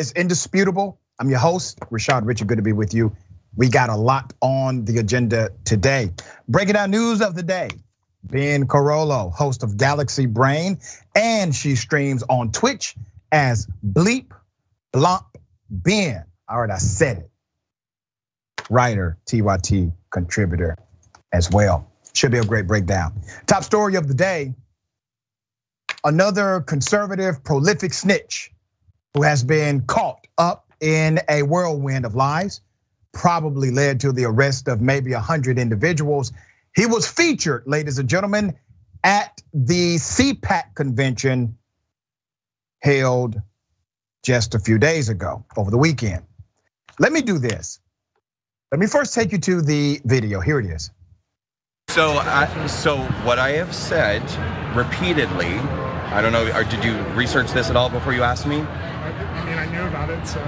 It's Indisputable. I'm your host, Richey. Good to be with you. We got a lot on the agenda today. Breaking down news of the day. Ben Carollo, host of Galaxy Brain, and she streams on Twitch as Bleep Blomp Ben. All right, I said it. Writer, TYT contributor as well. Should be a great breakdown. Top story of the day. Another conservative prolific snitch who has been caught up in a whirlwind of lies, probably led to the arrest of maybe 100 individuals. He was featured, ladies and gentlemen, at the CPAC convention held just a few days ago, over the weekend. Let me do this. Let me first take you to the video. Here it is. So what I have said repeatedly, I don't know, did you research this at all before you asked me? I mean, I knew about it, so.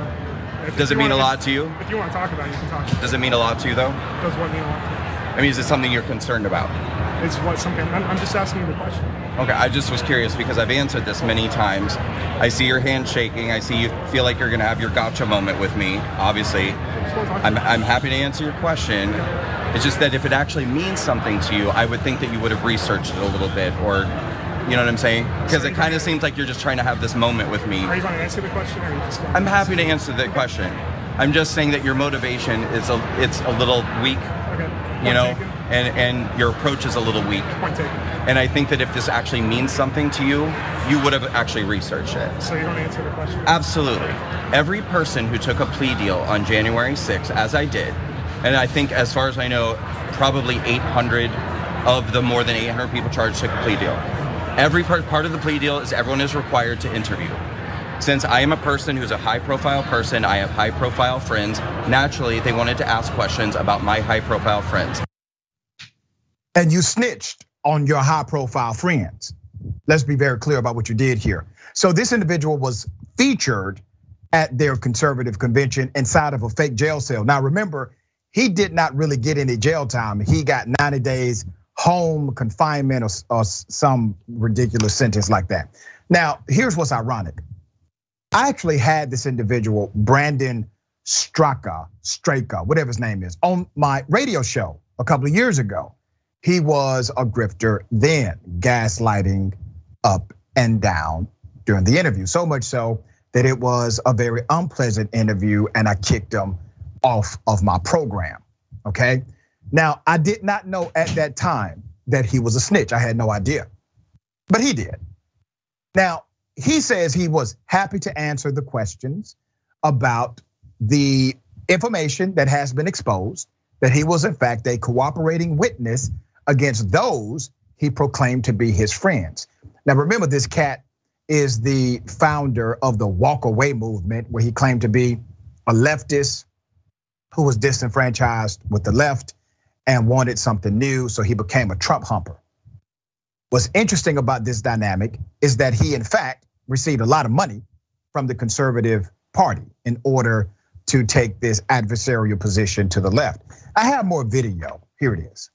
Does it mean a lot to you? If you want to talk about it, you can talk about it. Does it mean a lot to you, though? Does what mean a lot to you? I mean, is it something you're concerned about? It's what something, I'm just asking you the question. Okay, I just was curious because I've answered this many times. I see your hand shaking. I see you feel like you're gonna have your gotcha moment with me, obviously. I'm happy to answer your question. It's just that if it actually means something to you, I would think that you would have researched it a little bit, or you know what I'm saying? Because it kind of seems like you're just trying to have this moment with me. Are you going to answer the question, or are you just going I'm happy to answer the question. I'm just saying that your motivation is a little weak. Okay. You know, and your approach is a little weak. Point taken. And I think that if this actually means something to you, you would have actually researched it. So you don't answer the question? Absolutely. Every person who took a plea deal on January 6th, as I did, and I think as far as I know, probably 800 of the more than 800 people charged took a plea deal. Every part of the plea deal is everyone is required to interview. Since I am a person who's a high-profile person, I have high-profile friends. Naturally, they wanted to ask questions about my high-profile friends. And you snitched on your high-profile friends. Let's be very clear about what you did here. So this individual was featured at their conservative convention inside of a fake jail cell. Now remember, he did not really get any jail time. He got 90 days home confinement or some ridiculous sentence like that. Now, here's what's ironic. I actually had this individual, Brandon Straka, whatever his name is, on my radio show a couple of years ago. He was a grifter then, gaslighting up and down during the interview. So much so that it was a very unpleasant interview and I kicked him off of my program, okay? Now, I did not know at that time that he was a snitch. I had no idea, but he did. Now, he says he was happy to answer the questions about the information that has been exposed, that he was in fact a cooperating witness against those he proclaimed to be his friends. Now remember, this cat is the founder of the Walk Away movement, where he claimed to be a leftist who was disenfranchised with the left and wanted something new, so he became a Trump humper. What's interesting about this dynamic is that he, in fact, received a lot of money from the conservative party in order to take this adversarial position to the left. I have more video. Here it is.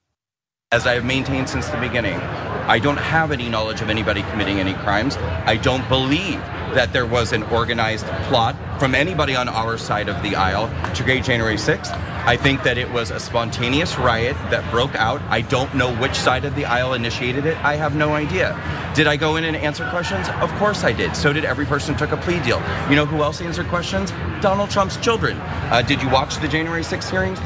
As I have maintained since the beginning, I don't have any knowledge of anybody committing any crimes. I don't believe that there was an organized plot from anybody on our side of the aisle to create January 6th. I think that it was a spontaneous riot that broke out. I don't know which side of the aisle initiated it. I have no idea. Did I go in and answer questions? Of course I did. So did every person who took a plea deal. You know who else answered questions? Donald Trump's children. Did you watch the January 6th hearings?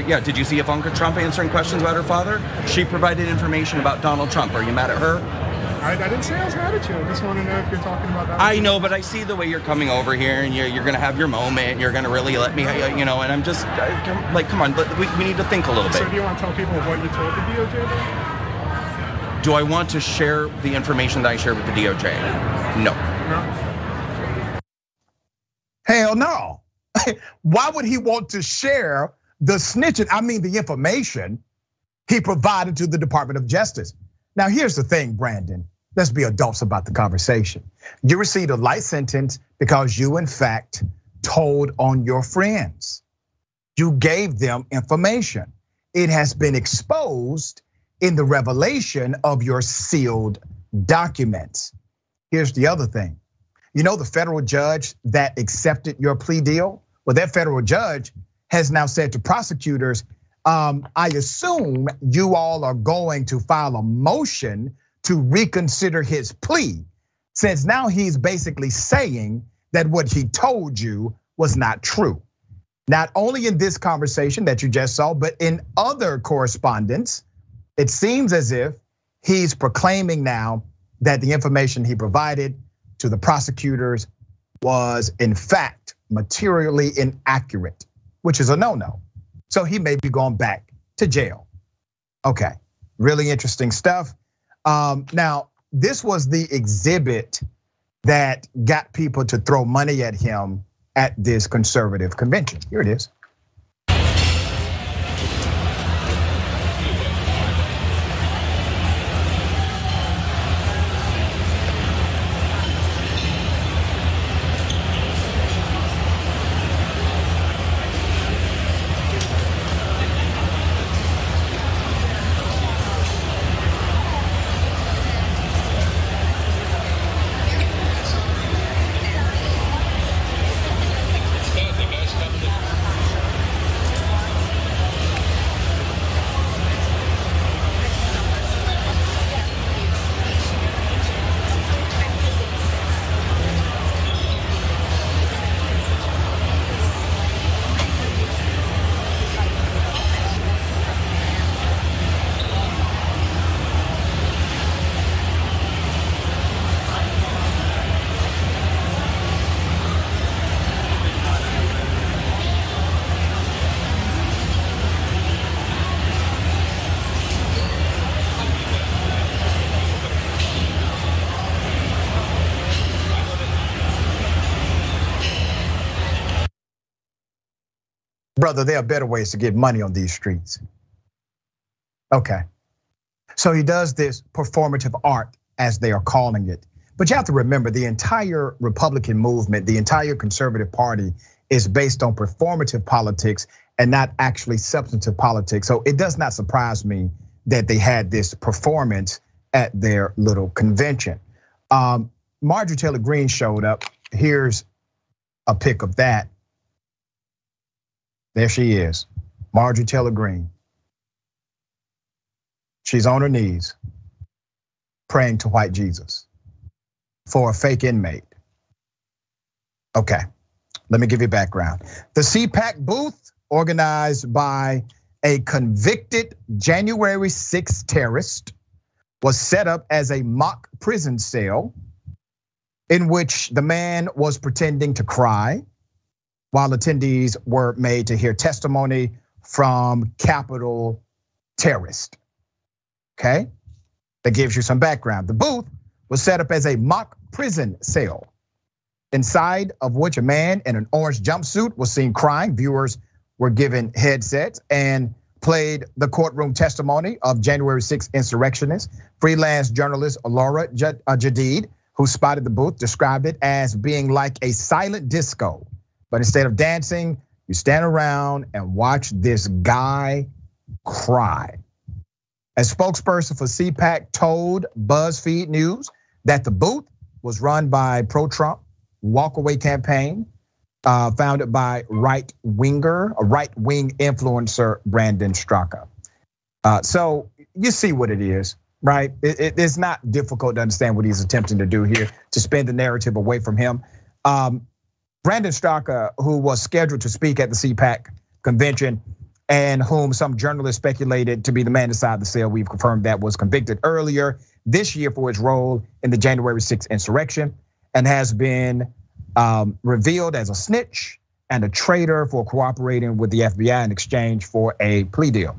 Yeah. Did you see Ivanka Trump answering questions about her father? She provided information about Donald Trump. Are you mad at her? I didn't say I was mad at you. I just want to know if you're talking about that. I know, but I see the way you're coming over here, and you're going to have your moment. You're going to really let me, you know. And I'm just like, come on, we need to think a little bit. So do you want to tell people what you told the DOJ? Do I want to share the information that I shared with the DOJ? No. No. Hell no. Why would he want to share the snitching? I mean, the information he provided to the Department of Justice. Now, here's the thing, Brandon. Let's be adults about the conversation. You received a light sentence because you, in fact, told on your friends. You gave them information. It has been exposed in the revelation of your sealed documents. Here's the other thing. You know the federal judge that accepted your plea deal? Well, that federal judge has now said to prosecutors, I assume you all are going to file a motion to reconsider his plea, since now he's basically saying that what he told you was not true. Not only in this conversation that you just saw, but in other correspondence, it seems as if he's proclaiming now that the information he provided to the prosecutors was in fact materially inaccurate, which is a no-no. So he may be going back to jail. Okay, really interesting stuff. Now, this was the exhibit that got people to throw money at him at this conservative convention. Here it is. Brother, there are better ways to get money on these streets. Okay, so he does this performative art, as they are calling it. But you have to remember, the entire Republican movement, the entire conservative party is based on performative politics and not actually substantive politics. So it does not surprise me that they had this performance at their little convention. Marjorie Taylor Greene showed up. Here's a pic of that. There she is, Marjorie Taylor Greene. She's on her knees praying to white Jesus for a fake inmate. Okay, let me give you background. The CPAC booth, organized by a convicted January 6th terrorist, was set up as a mock prison cell in which the man was pretending to cry, while attendees were made to hear testimony from Capitol terrorists. Okay, that gives you some background. The booth was set up as a mock prison cell, inside of which a man in an orange jumpsuit was seen crying. Viewers were given headsets and played the courtroom testimony of January 6th insurrectionists. Freelance journalist Laura Jadid, who spotted the booth, described it as being like a silent disco. But instead of dancing, you stand around and watch this guy cry. A spokesperson for CPAC told BuzzFeed News that the booth was run by pro-Trump walkaway campaign founded by right-wing influencer Brandon Straka. So you see what it is, right? It's not difficult to understand what he's attempting to do here, to spin the narrative away from him. Brandon Straka, who was scheduled to speak at the CPAC convention and whom some journalists speculated to be the man inside the cell, we've confirmed that, was convicted earlier this year for his role in the January 6th insurrection and has been revealed as a snitch and a traitor for cooperating with the FBI in exchange for a plea deal.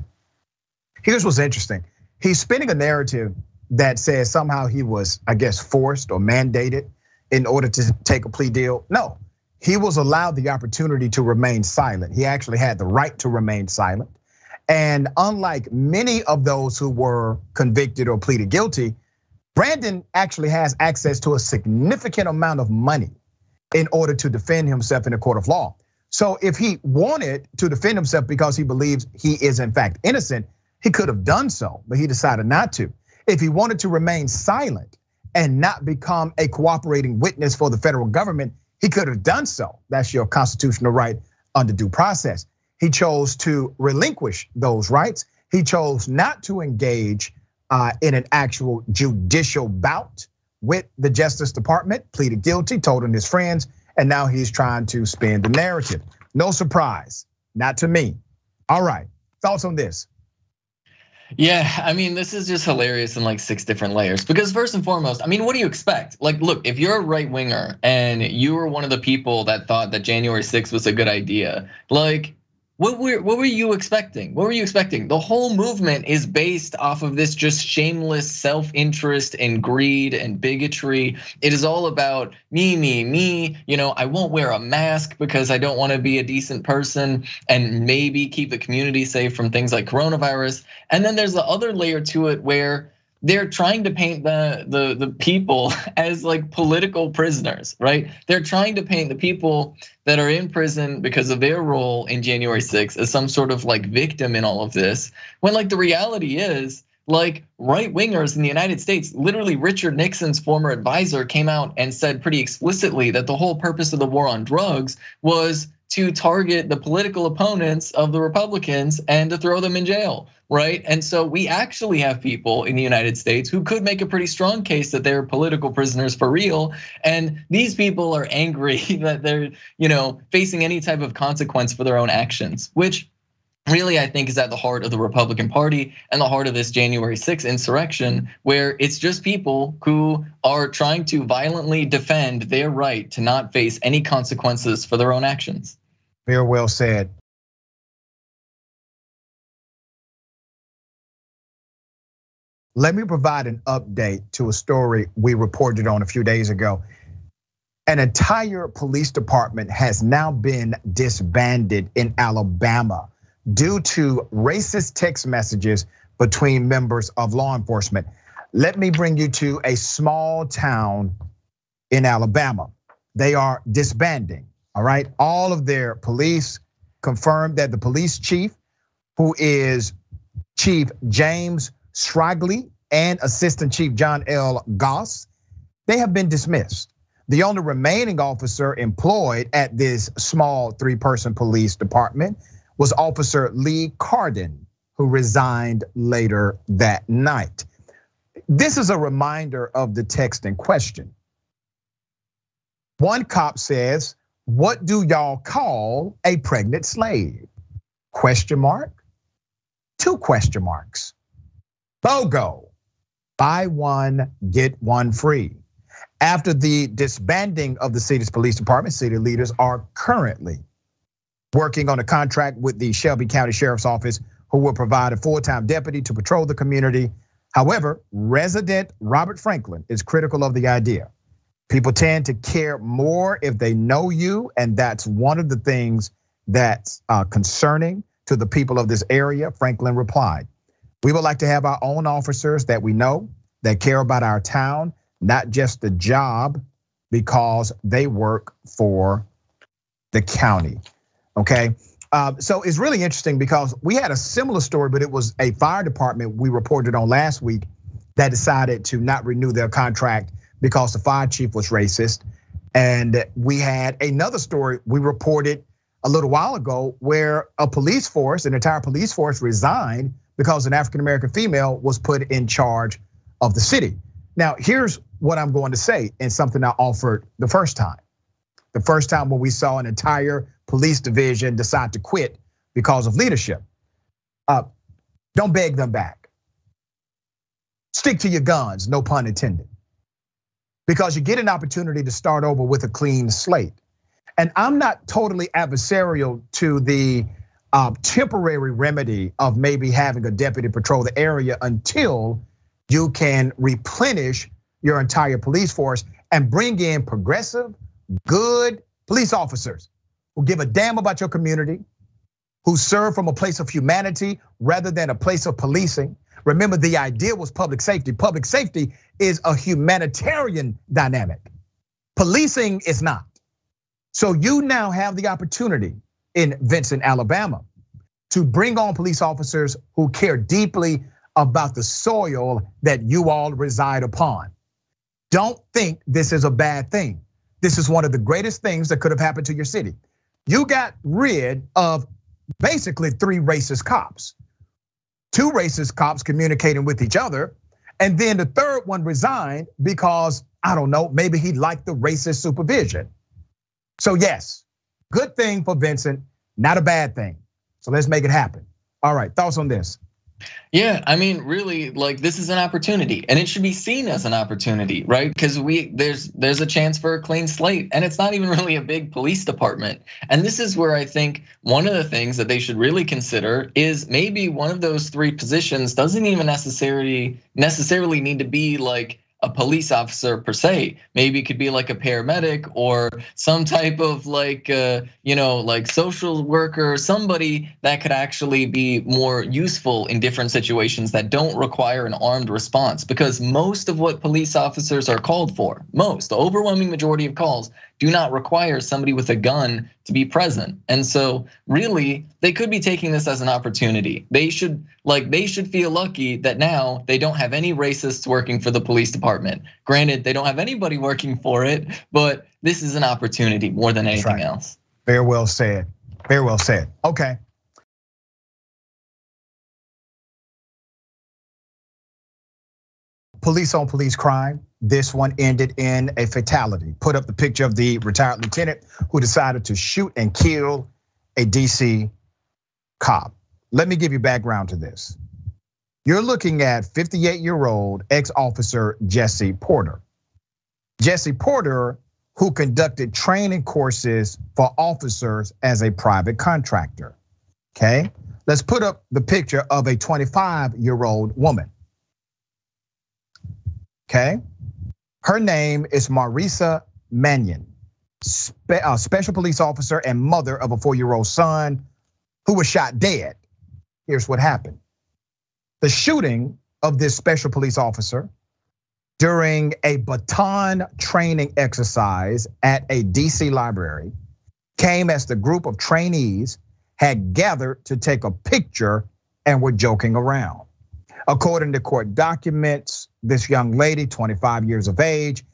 Here's what's interesting. He's spinning a narrative that says somehow he was, I guess, forced or mandated in order to take a plea deal. No. He was allowed the opportunity to remain silent. He actually had the right to remain silent. And unlike many of those who were convicted or pleaded guilty, Brandon actually has access to a significant amount of money in order to defend himself in a court of law. So if he wanted to defend himself because he believes he is in fact innocent, he could have done so, but he decided not to. If he wanted to remain silent and not become a cooperating witness for the federal government, he could have done so. That's your constitutional right under due process. He chose to relinquish those rights. He chose not to engage in an actual judicial bout with the Justice Department, pleaded guilty, told on his friends, and now he's trying to spin the narrative. No surprise, not to me. All right, thoughts on this? Yeah, I mean, this is just hilarious in like 6 different layers. Because first and foremost, I mean, what do you expect? Like, look, if you're a right winger and you were one of the people that thought that January 6th was a good idea, like, what were you expecting? What were you expecting? The whole movement is based off of this just shameless self-interest and greed and bigotry. It is all about me, me, me. You know, I won't wear a mask because I don't want to be a decent person and maybe keep the community safe from things like coronavirus. And then there's the other layer to it where they're trying to paint the people as like political prisoners, right? They're trying to paint the people that are in prison because of their role in January 6th as some sort of like victim in all of this. When like the reality is, like right wingers in the United States, literally Richard Nixon's former advisor came out and said pretty explicitly that the whole purpose of the war on drugs was to target the political opponents of the Republicans and to throw them in jail, right? And so we actually have people in the United States who could make a pretty strong case that they're political prisoners for real. And these people are angry that they're, facing any type of consequence for their own actions, which really, I think, is at the heart of the Republican Party and the heart of this January 6th insurrection, where it's just people who are trying to violently defend their right to not face any consequences for their own actions. Very well said. Let me provide an update to a story we reported on a few days ago. An entire police department has now been disbanded in Alabama due to racist text messages between members of law enforcement. Let me bring you to a small town in Alabama. They are disbanding, all right? All of their police confirmed that the police chief, who is Chief James Srigley and Assistant Chief John L. Goss, they have been dismissed. The only remaining officer employed at this small 3-person police department was Officer Lee Carden, who resigned later that night. This is a reminder of the text in question. One cop says, "What do y'all call a pregnant slave?" Question mark, 2 question marks. BOGO, buy one, get one free. After the disbanding of the city's police department, city leaders are currently working on a contract with the Shelby County Sheriff's Office, who will provide a full-time deputy to patrol the community. However, resident Robert Franklin is critical of the idea. People tend to care more if they know you, and that's one of the things that's concerning to the people of this area, Franklin replied. We would like to have our own officers that we know, that care about our town, not just the job, because they work for the county, okay? So it's really interesting because we had a similar story, but it was a fire department we reported on last week that decided to not renew their contract because the fire chief was racist. And we had another story we reported a little while ago where a police force, an entire police force resigned because an African-American female was put in charge of the city. Now, here's what I'm going to say, and something I offered the first time. The first time when we saw an entire police division decide to quit because of leadership. Don't beg them back. Stick to your guns, no pun intended. Because you get an opportunity to start over with a clean slate. And I'm not totally adversarial to the temporary remedy of maybe having a deputy patrol the area until you can replenish your entire police force and bring in progressive, good police officers who give a damn about your community, who serve from a place of humanity rather than a place of policing. Remember, the idea was public safety. Public safety is a humanitarian dynamic. Policing is not. So you now have the opportunity in Vincent, Alabama, to bring on police officers who care deeply about the soil that you all reside upon. don't think this is a bad thing. This is one of the greatest things that could have happened to your city. You got rid of basically 3 racist cops. 2 racist cops communicating with each other. And then the 3rd one resigned because, I don't know, maybe he liked the racist supervision. So yes, good thing for Vincent, not a bad thing. So let's make it happen. All right, thoughts on this? Yeah, I mean, really, like this is an opportunity, and it should be seen as an opportunity, right? Because there's a chance for a clean slate, and it's not even really a big police department. And this is where I think one of the things that they should really consider is maybe one of those 3 positions doesn't even necessarily need to be like a police officer per se. Maybe it could be like a paramedic or some type of like, like social worker, somebody that could actually be more useful in different situations that don't require an armed response. Because most of what police officers are called for, the overwhelming majority of calls do not require somebody with a gun to be present. And so really, they could be taking this as an opportunity. They should feel lucky that now they don't have any racists working for the police department. Granted, they don't have anybody working for it, but this is an opportunity more than anything else. Very well said, very well said. Okay. Police on police crime. This one ended in a fatality. Put up the picture of the retired lieutenant who decided to shoot and kill a DC cop. Let me give you background to this. You're looking at 58-year-old ex-officer Jesse Porter. Jesse Porter, who conducted training courses for officers as a private contractor. Okay, let's put up the picture of a 25-year-old woman. Okay, her name is Marisa Mannion, special police officer and mother of a 4-year-old son who was shot dead. Here's what happened. The shooting of this special police officer during a baton training exercise at a DC library came as the group of trainees had gathered to take a picture and were joking around. According to court documents, this young lady, 25 years of age,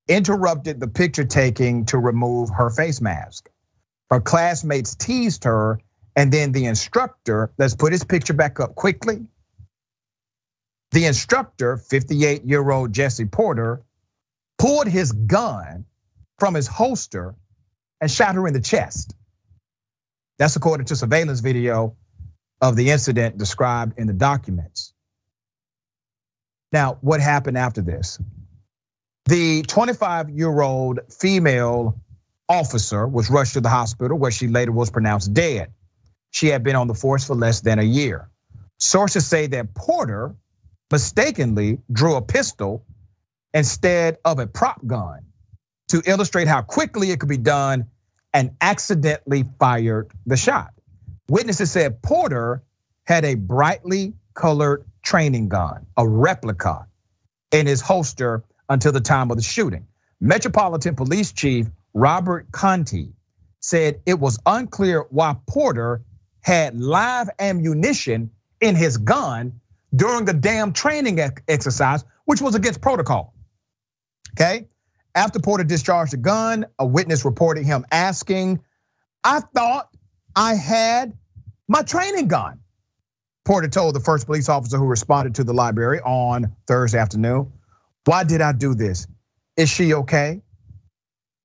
interrupted the picture taking to remove her face mask. Her classmates teased her, and then the instructor, let's put his picture back up quickly. The instructor, 58-year-old Jesse Porter, pulled his gun from his holster and shot her in the chest. That's according to surveillance video of the incident described in the documents. Now, what happened after this? The 25-year-old female officer was rushed to the hospital where she later was pronounced dead. She had been on the force for less than a year. Sources say that Porter mistakenly drew a pistol instead of a prop gun to illustrate how quickly it could be done and accidentally fired the shot. Witnesses said Porter had a brightly colored training gun, a replica, in his holster until the time of the shooting. Metropolitan Police Chief Robert Conti said it was unclear why Porter had live ammunition in his gun during the damn training exercise, which was against protocol. Okay, after Porter discharged the gun, a witness reported him asking, "I thought I had my training gun." Porter told the first police officer who responded to the library on Thursday afternoon, "Why did I do this? Is she okay?"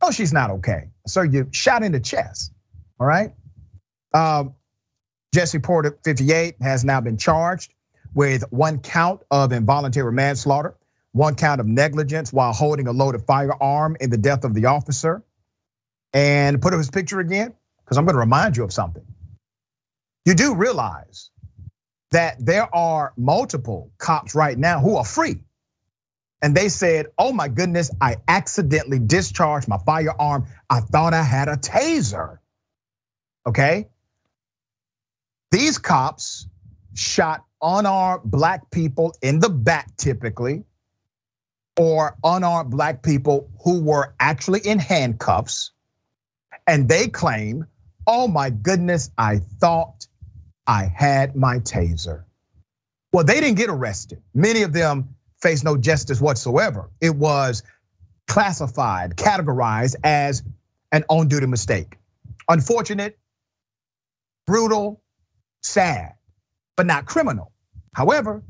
"Oh, she's not okay. Sir, you shot in the chest." All right. Jesse Porter, 58, has now been charged with 1 count of involuntary manslaughter, 1 count of negligence while holding a loaded firearm in the death of the officer. And put up his picture again, because I'm going to remind you of something. You do realize that there are multiple cops right now who are free. And they said, "Oh my goodness, I accidentally discharged my firearm. I thought I had a taser." Okay? These cops shot unarmed black people in the back typically, or unarmed black people who were actually in handcuffs. And they claim, "Oh my goodness, I thought I had my taser." Well, they didn't get arrested. Many of them face no justice whatsoever. It was classified, categorized as an on-duty mistake. Unfortunate, brutal, sad, but not criminal. However,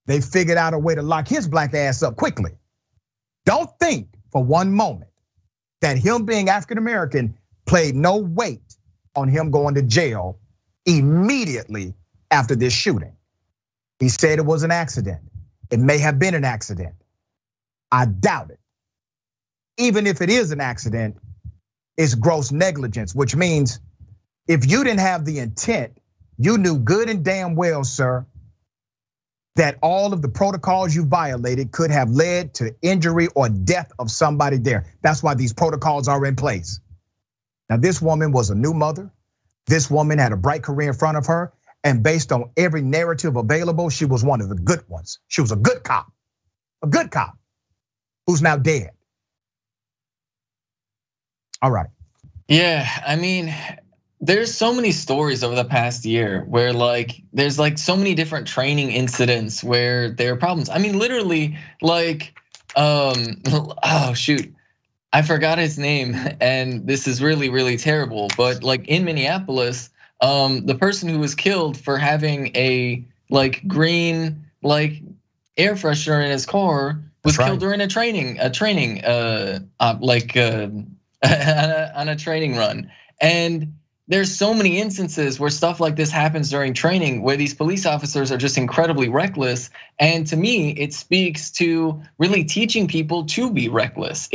they figured out a way to lock his black ass up quickly. Don't think for one moment that him being African American played no weight on him going to jail immediately after this shooting. He said it was an accident. It may have been an accident. I doubt it. Even if it is an accident, it's gross negligence, which means if you didn't have the intent, you knew good and damn well, sir, that all of the protocols you violated could have led to injury or death of somebody there. That's why these protocols are in place. Now, this woman was a new mother. This woman had a bright career in front of her. And based on every narrative available, she was one of the good ones. She was a good cop who's now dead. All right. Yeah, I mean, there's so many stories over the past year where there's so many different training incidents where there are problems. I mean, literally oh shoot, I forgot his name, and this is really, really terrible. But in Minneapolis, the person who was killed for having a green air freshener in his car was killed during a training on a training run. And there's so many instances where stuff like this happens during training, where these police officers are just incredibly reckless. And to me, it speaks to really teaching people to be reckless.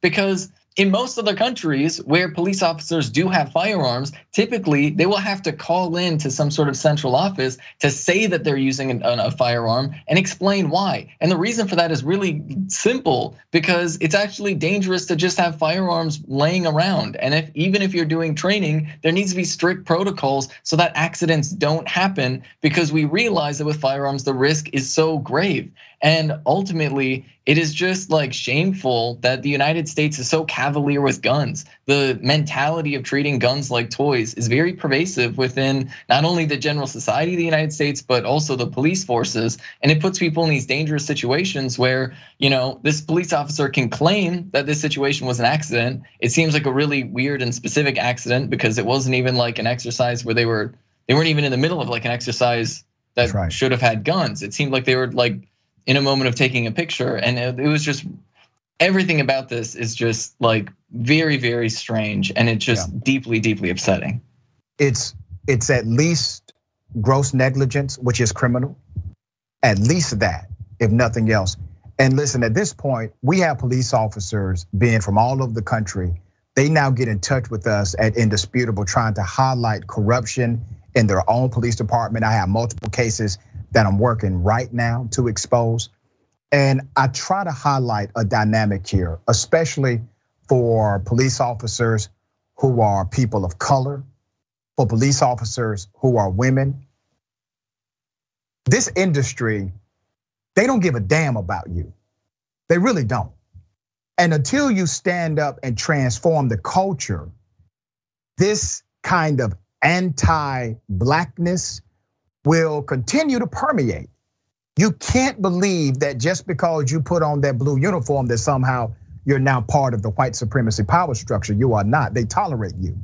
Because in most other countries where police officers do have firearms, typically they will have to call in to some sort of central office to say that they're using a firearm and explain why. And the reason for that is really simple, because it's actually dangerous to just have firearms laying around. And even if you're doing training, there needs to be strict protocols so that accidents don't happen, because we realize that with firearms, the risk is so grave. And ultimately, it is just shameful that the United States is so cavalier with guns. The mentality of treating guns like toys is very pervasive within not only the general society of the United States, but also the police forces. And it puts people in these dangerous situations where, this police officer can claim that this situation was an accident. It seems like a really weird and specific accident, because it wasn't even an exercise where they weren't even in the middle of an exercise that should have had guns. It seemed like they were in a moment of taking a picture, and it was just, everything about this is just very, very strange, and it's just deeply, deeply upsetting. It's at least gross negligence, which is criminal. At least that, if nothing else. And listen, at this point, we have police officers being from all over the country. They now get in touch with us at Indisputable, trying to highlight corruption in their own police department. I have multiple cases that I'm working right now to expose. And I try to highlight a dynamic here, especially for police officers who are people of color, for police officers who are women. This industry, they don't give a damn about you. They really don't. And until you stand up and transform the culture, this kind of anti-blackness will continue to permeate. You can't believe that just because you put on that blue uniform that somehow you're now part of the white supremacy power structure. You are not. They tolerate you.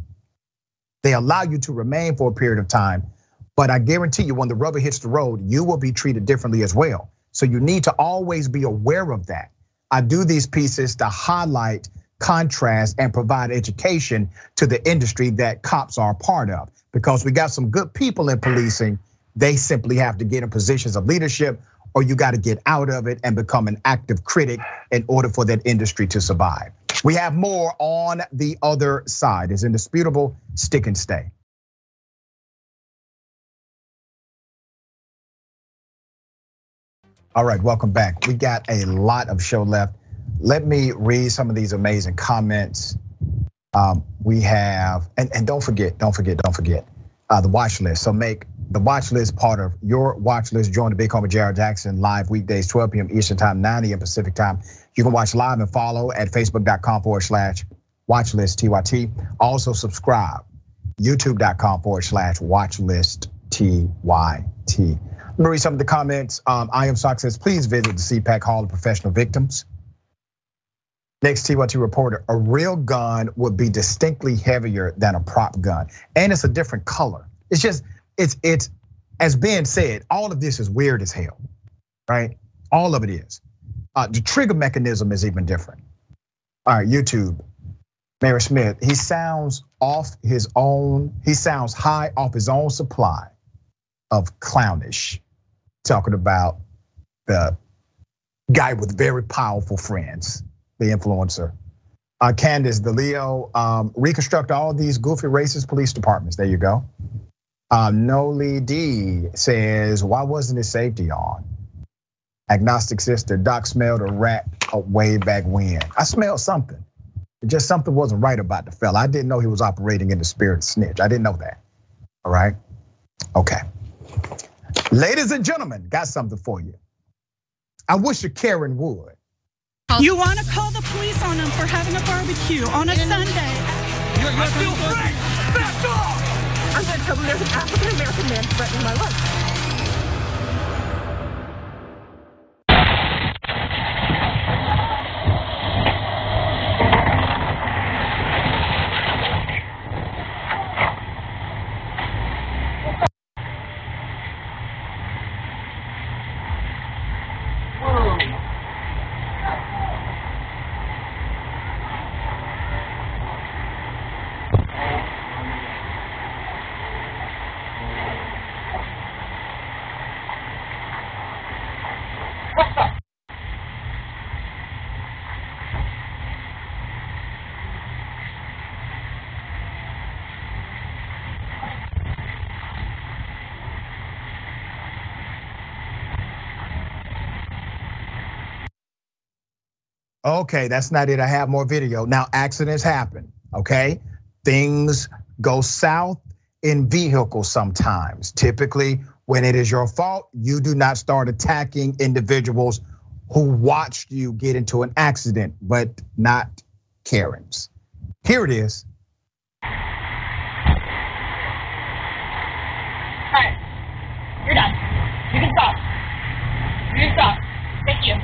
They allow you to remain for a period of time. But I guarantee you, when the rubber hits the road, you will be treated differently as well. So you need to always be aware of that. I do these pieces to highlight contrast and provide education to the industry that cops are a part of, because we got some good people in policing. They simply have to get in positions of leadership, or you got to get out of it and become an active critic in order for that industry to survive. We have more on the other side. It's Indisputable. Stick and stay. All right, welcome back. We got a lot of show left. Let me read some of these amazing comments. We have, and don't forget, the watch list. So make the watch list part of your watch list. Join the Big Home with Jared Jackson live weekdays, 12 p.m. Eastern time, 9 a.m. Pacific time. You can watch live and follow at facebook.com/watchlist TYT. Also subscribe, youtube.com/watchlist TYT. Let me read some of the comments. I Am Sock says, please visit the CPAC Hall of Professional Victims. Next T1T reporter, a real gun would be distinctly heavier than a prop gun. And it's a different color. It's just, it's as Ben said, all of this is weird as hell, right? All of it is. The trigger mechanism is even different. All right, YouTube, Mary Smith, he sounds high off his own supply of clownish, talking about the guy with very powerful friends, the influencer. Candace DeLeo, reconstruct all these goofy racist police departments. There you go. Noli D says, why wasn't his safety on? Agnostic sister, Doc smelled a rat way back when. I smelled something. Just something wasn't right about the fella. I didn't know he was operating in the spirit of snitch. I didn't know that. All right. Okay. Ladies and gentlemen, got something for you. I wish a Karen would. You want to call the police on them for having a barbecue on a Sunday? You're still free. Back off! I'm going to tell them there's an African American man threatening my life. Okay, that's not it. I have more video. Now, accidents happen, okay? Things go south in vehicles sometimes. Typically, when it is your fault, you do not start attacking individuals who watched you get into an accident, but not Karens. Here it is. All right, you're done. You can stop. You can stop. Thank you.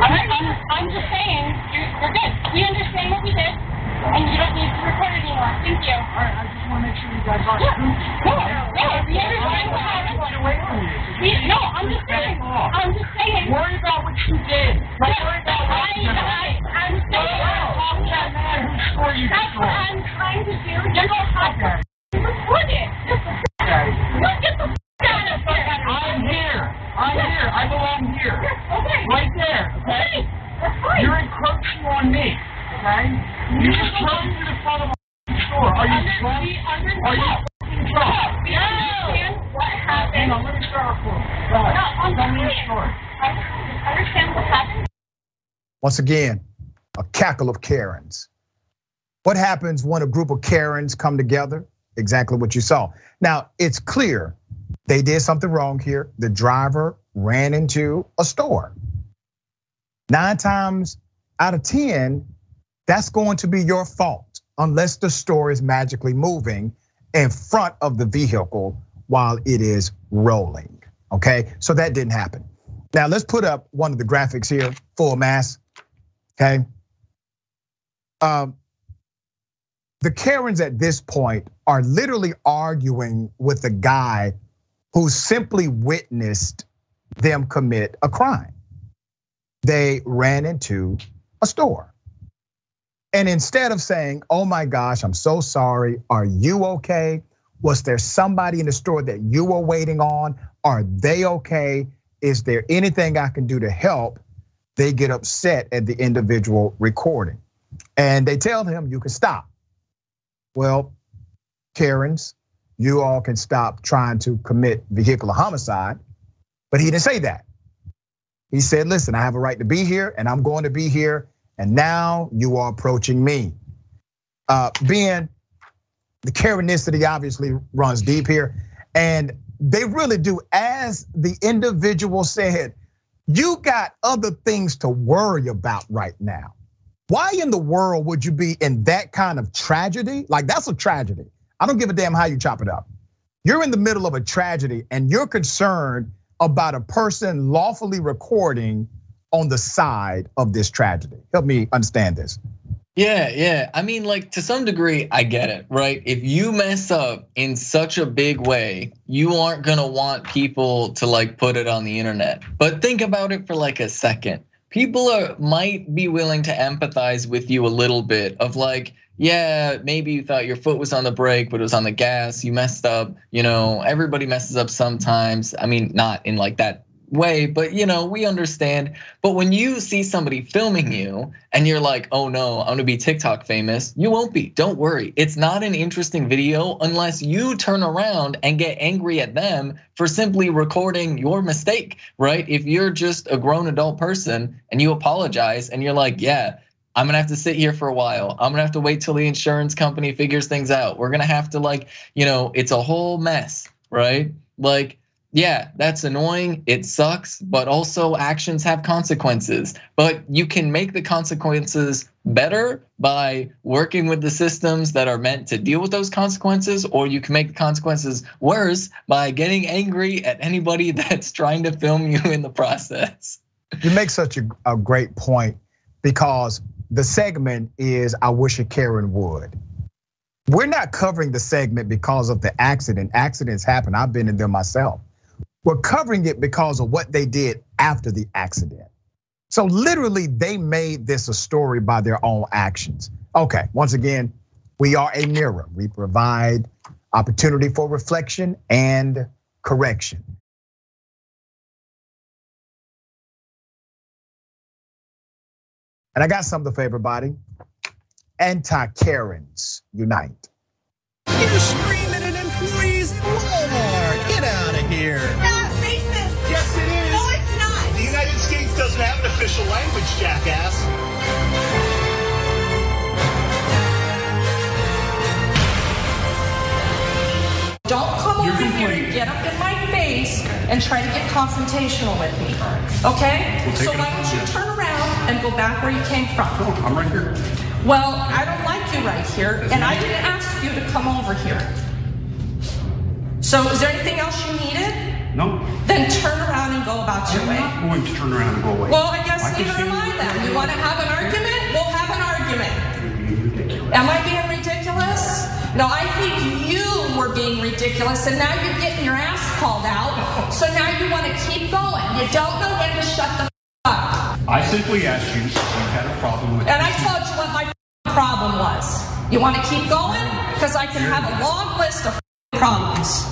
I'm just saying, you're good. We understand what we did, and you don't need to record it anymore. Thank you. All right, I just want to make sure you guys aren't goofy. No, we understand what happened. Get away from me. No, I'm just saying. Worry about what you did. Don't worry about what you did. I'm saying. Talk to that man whose store you That's what destroyed. I'm trying to do. You don't have to record it. Just get the out of here. I'm here. I belong here. Okay. Right there, okay? That's fine. You're encroaching on me, okay? You just drove to the front of a store. Are you drunk? Are you fucking drunk? We understand what happened. Hang on, let me start recording. Go ahead. Tell me your story. I understand what happened. Once again, a cackle of Karens. What happens when a group of Karens come together? Exactly what you saw. Now, it's clear they did something wrong here. The driver ran into a store. 9 times out of 10, that's going to be your fault unless the store is magically moving in front of the vehicle while it is rolling, okay? So that didn't happen. Now let's put up one of the graphics here, full mass, okay? The Karens at this point are literally arguing with the guy who simply witnessed them commit a crime. They ran into a store. And instead of saying, oh my gosh, I'm so sorry, are you okay? Was there somebody in the store that you were waiting on? Are they okay? Is there anything I can do to help? They get upset at the individual recording. And they tell him, you can stop. Well, Karens, you all can stop trying to commit vehicular homicide. But he didn't say that. He said, listen, I have a right to be here and I'm going to be here. And now you are approaching me. Ben, the Karenicity obviously runs deep here. And they really do, as the individual said, you got other things to worry about right now. Why in the world would you be in that kind of tragedy? Like, that's a tragedy. I don't give a damn how you chop it up. You're in the middle of a tragedy and you're concerned about a person lawfully recording on the side of this tragedy. Help me understand this. Yeah. I mean, like to some degree, I get it, right? If you mess up in such a big way, you aren't gonna want people to like put it on the internet. But think about it for like a second. People might be willing to empathize with you a little bit of like, yeah, maybe you thought your foot was on the brake, but it was on the gas. You messed up, everybody messes up sometimes. I mean, not in like that way, but we understand. But when you see somebody filming you and you're like, oh no, I'm gonna be TikTok famous, you won't be, don't worry. It's not an interesting video unless you turn around and get angry at them for simply recording your mistake, right? If you're just a grown adult person and you apologize and you're like, yeah, I'm gonna have to sit here for a while. I'm gonna have to wait till the insurance company figures things out. We're gonna have to it's a whole mess, right? Like, yeah, that's annoying, it sucks, but also actions have consequences. But you can make the consequences better by working with the systems that are meant to deal with those consequences, or you can make the consequences worse by getting angry at anybody that's trying to film you in the process. You make such a great point because the segment is I wish a Karen would. We're not covering the segment because of the accident. Accidents happen, I've been in them myself. We're covering it because of what they did after the accident. So literally they made this a story by their own actions. Okay, once again, we are a mirror. We provide opportunity for reflection and correction. And I got something for everybody. Anti-Karens unite. You're screaming at employees at Walmart. Get out of here. That's racist. Yes, it is. No, it's not. The United States doesn't have an official language, jackass. Don't come over here and get up in my face and try to get confrontational with me, okay? We'll take so it why upon don't you you. turn around and go back where you came from? Sure, I'm right here. Well, I don't like you right here, and I didn't ask you to come over here. So is there anything else you needed? No. Then turn around and go about your way. I'm not going to turn around and go away. Well, I guess can neither see am I then. You want to have an argument? We'll have an argument. You're being ridiculous. Am I being ridiculous? No, I think you were being ridiculous, and now you're getting your ass called out. So now you want to keep going. You don't know when to shut the up. I simply asked you if you had a problem with And I told you what my problem was. You want to keep going? Because I can have a long list of problems.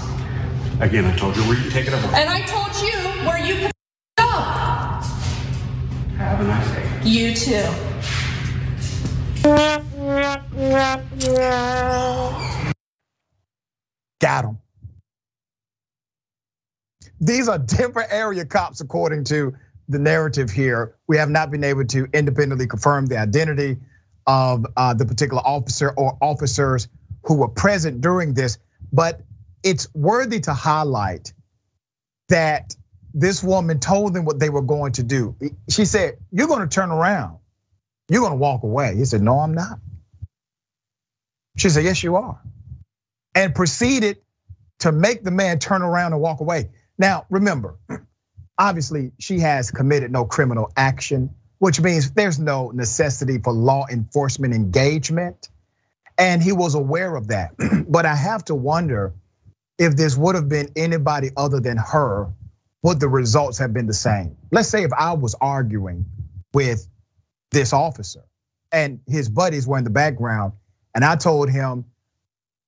Again, I told you where you take it over. And I told you where you could go. Have a nice day. You too. Got him. These are different area cops according to the narrative here. We have not been able to independently confirm the identity of the particular officer or officers who were present during this, but it's worthy to highlight that this woman told them what they were going to do. She said, you're gonna turn around, you're gonna walk away. He said, no, I'm not. She said, yes, you are. And proceeded to make the man turn around and walk away. Now, remember, obviously she has committed no criminal action, which means there's no necessity for law enforcement engagement. And he was aware of that. But I have to wonder if this would have been anybody other than her, would the results have been the same? Let's say if I was arguing with this officer and his buddies were in the background and I told him,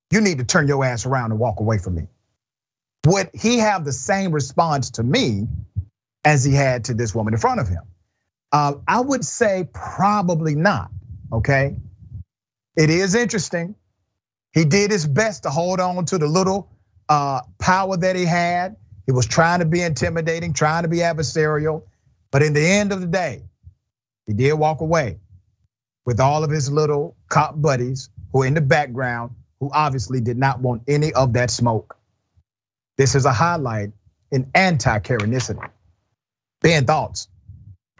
you need to turn your ass around and walk away from me. Would he have the same response to me as he had to this woman in front of him? I would say probably not, okay? It is interesting. He did his best to hold on to the little power that he had. He was trying to be intimidating, trying to be adversarial. But in the end of the day, he did walk away with all of his little cop buddies who are in the background, who obviously did not want any of that smoke. This is a highlight in anti-Karenicity. Ben, thoughts?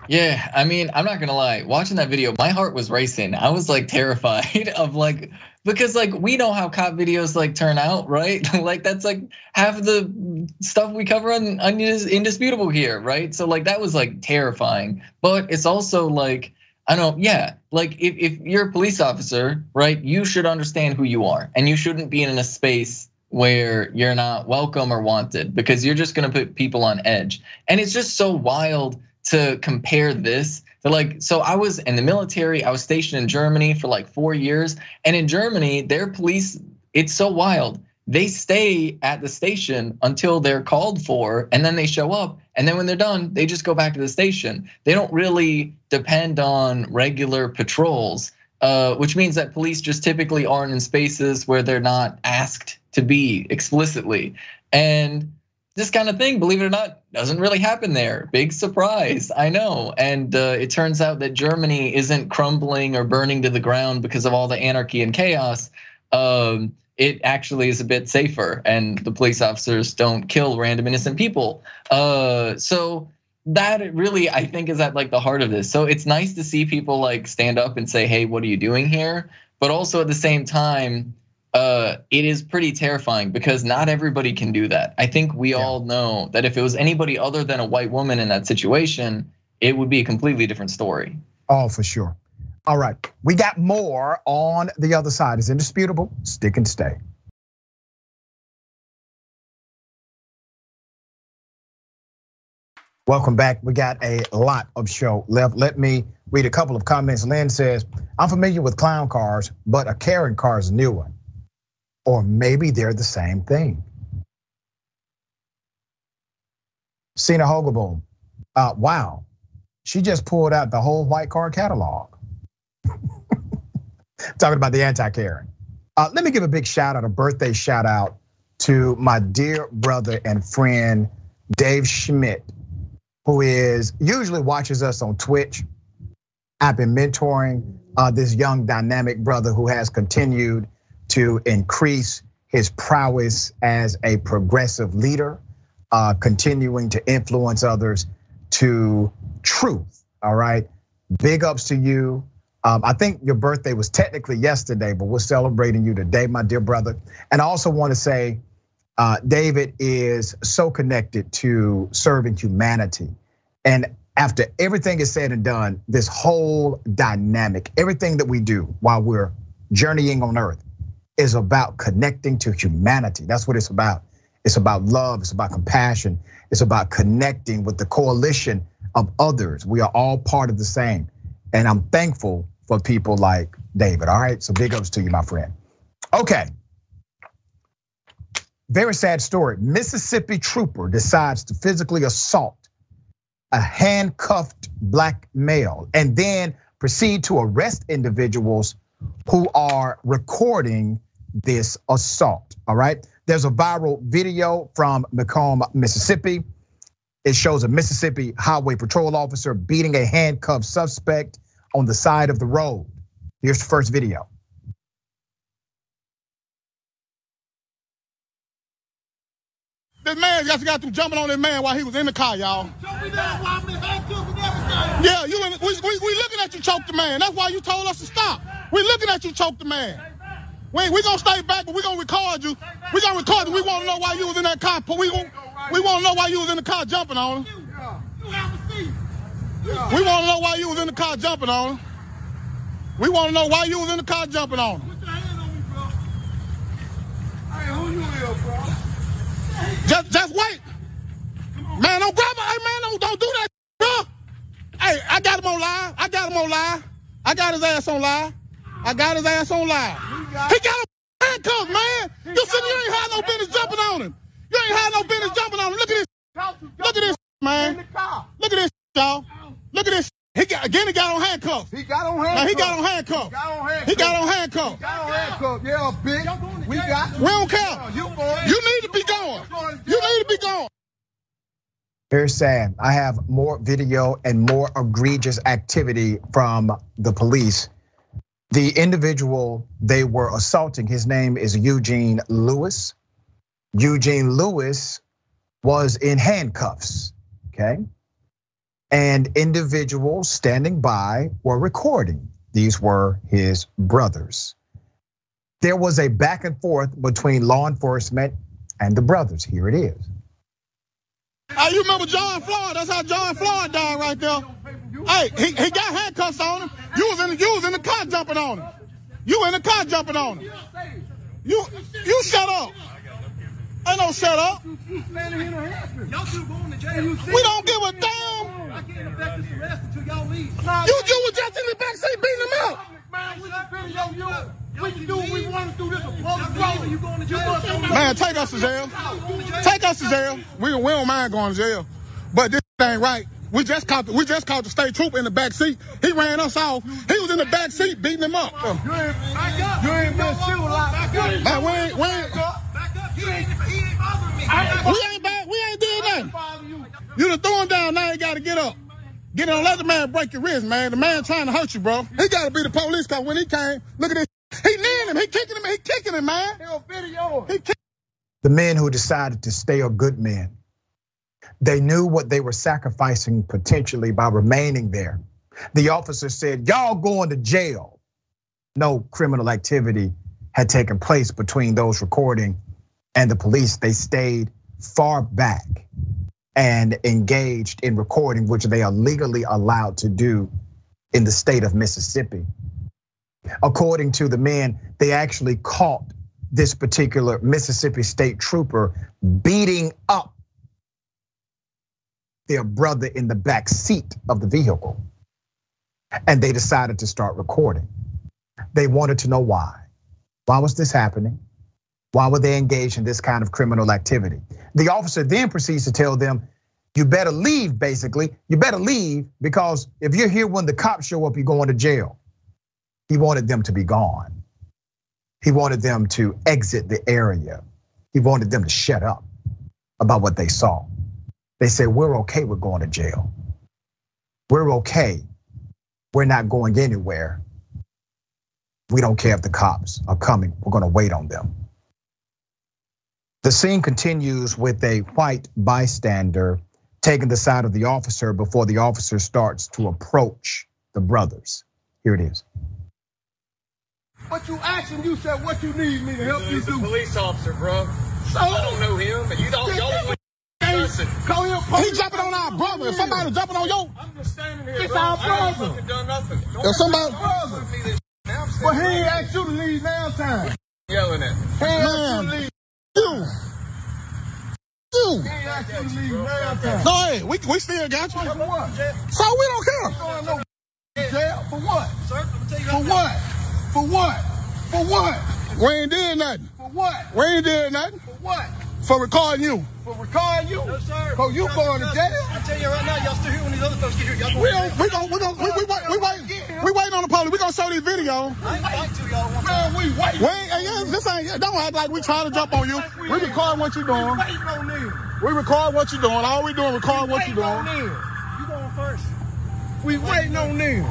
Yeah, I mean, I'm not gonna lie. Watching that video, my heart was racing. I was like terrified of like, because like we know how cop videos like turn out, right? Like that's like half of the stuff we cover on Indisputable here, right? So like that was like terrifying. But it's also like, I don't, yeah, like if you're a police officer, right, you should understand who you are, and you shouldn't be in a space where you're not welcome or wanted, because you're just gonna put people on edge. And it's just so wild to compare this to like, so I was in the military, I was stationed in Germany for like 4 years. And in Germany, their police, it's so wild. They stay at the station until they're called for, and then they show up. And then when they're done, they just go back to the station. They don't really depend on regular patrols, which means that police just typically aren't in spaces where they're not asked to be explicitly. And this kind of thing, believe it or not, doesn't really happen there. Big surprise, I know. And it turns out that Germany isn't crumbling or burning to the ground because of all the anarchy and chaos. It actually is a bit safer, and the police officers don't kill random innocent people. So that really, I think, is at like the heart of this. So it's nice to see people like stand up and say, hey, what are you doing here? But also at the same time, it is pretty terrifying because not everybody can do that. I think we all know that if it was anybody other than a white woman in that situation, it would be a completely different story. Oh, for sure. All right, we got more on the other side. It's Indisputable. Stick and stay. Welcome back. We got a lot of show left. Let me read a couple of comments. Lynn says, I'm familiar with clown cars, but a Karen car is a new one. Or maybe they're the same thing. Cena Hogaboom, wow. She just pulled out the whole white car catalog. Talking about the anti-Karen. Let me give a big shout out, a birthday shout out to my dear brother and friend, Dave Schmidt, who usually watches us on Twitch. I've been mentoring this young dynamic brother who has continued to increase his prowess as a progressive leader, continuing to influence others to truth, all right? Big ups to you. I think your birthday was technically yesterday, but we're celebrating you today, my dear brother. And I also want to say, David is so connected to serving humanity. And after everything is said and done, this whole dynamic, everything that we do while we're journeying on earth is about connecting to humanity. That's what it's about. It's about love, it's about compassion, it's about connecting with the coalition of others. We are all part of the same. And I'm thankful for people like David, all right? So big ups to you, my friend. Okay. Very sad story. Mississippi trooper decides to physically assault a handcuffed black male and then proceed to arrest individuals who are recording this assault, all right? There's a viral video from Macomb, Mississippi. It shows a Mississippi Highway Patrol officer beating a handcuffed suspect on the side of the road. Here's the first video. This man just got through jumping on this man while he was in the car, y'all. Yeah, we looking at you choke the man. That's why you told us to stop. We looking at you choke the man. We gonna stay back, but we gonna record you. We gonna record you. We wanna know why you was in that car. We wanna know why you was in the car jumping on him. We wanna know why you was in the car jumping on him. We wanna know why you was in the car jumping on him. Put your hand on me, bro. Hey, who you is, bro? Just wait. Man, don't grab him. Hey, man, don't do that, bro. Hey, I got him on live. I got his ass on live. He got him handcuffed, man. You said you ain't had no business jumping on him. You ain't had no business jumping on him. Look at this. Look at this, man. Look at this, y'all. Look at this. He got on handcuffs. He got on handcuffs. He got on handcuffs. He got on handcuffs. Yeah, bitch. We don't care. You need to be going. You need to be going. Very sad. I have more video and more egregious activity from the police. The individual they were assaulting, his name is Eugene Lewis. Eugene Lewis was in handcuffs, okay? and individuals standing by were recording. These were his brothers. There was a back and forth between law enforcement and the brothers. Here it is. You remember John Floyd? That's how John Floyd died right there. Hey, he got handcuffs on him. You was in the car jumping on him. You in the car jumping on him. You shut up. Ain't no shut up. We don't give a damn. You was just in the backseat beating him up. Man, take us to jail. Take us to jail. We don't mind going to jail, but this ain't right. We just caught the state trooper in the back seat. He ran us off. He was in the back seat beating him up. You ain't been civilized. Man, we ain't did nothing. You done threw him down. Now you got to get up. Get on, let the man break your wrist, man. The man trying to hurt you, bro. He got to be the police, because when he came, look at this. He kneeing him. He kicking him, man. The men who decided to stay are good men. They knew what they were sacrificing potentially by remaining there. The officer said, y'all going to jail. No criminal activity had taken place between those recording and the police. They stayed far back and engaged in recording, which they are legally allowed to do in the state of Mississippi. According to the men, they actually caught this particular Mississippi state trooper beating up their brother in the back seat of the vehicle. And they decided to start recording. They wanted to know why. Why was this happening? Why were they engaged in this kind of criminal activity? The officer then proceeds to tell them, you better leave, basically. You better leave, because if you're here when the cops show up, you're going to jail. He wanted them to be gone. He wanted them to exit the area. He wanted them to shut up about what they saw. They said, we're okay with going to jail. We're okay. We're not going anywhere. We don't care if the cops are coming. We're gonna wait on them. The scene continues with a white bystander taking the side of the officer before the officer starts to approach the brothers. Here it is. What you asking? You said what you need me to help you do. Police officer, bro. So I don't know him, but you don't. Call him. He jumping on our brother. If somebody jumping on you, I'm just standing here. It's bro. our brother. I ain't fucking done nothing. If somebody brother. But he ain't asked you to leave now time. Yelling at me. He ain't asked you to leave. You. He ain't asked you to leave now time. Go ahead. We still got you. For what? So we don't care. Jail for what? Sir, I'm tell you for what? For what? For what? We ain't did nothing. For what? We ain't did nothing. For what? For recording you. For recording you? No, sir. Cause you going to jail? I tell you right now, y'all still here when these other folks get here. Y'all we wait on the police. We gonna show these videos. I ain't like to, y'all. Man, we wait. This ain't. Don't act like we trying to jump on you. We record what you doing. We record what you doing. All we doing record what you doing. You going first. We waiting on them.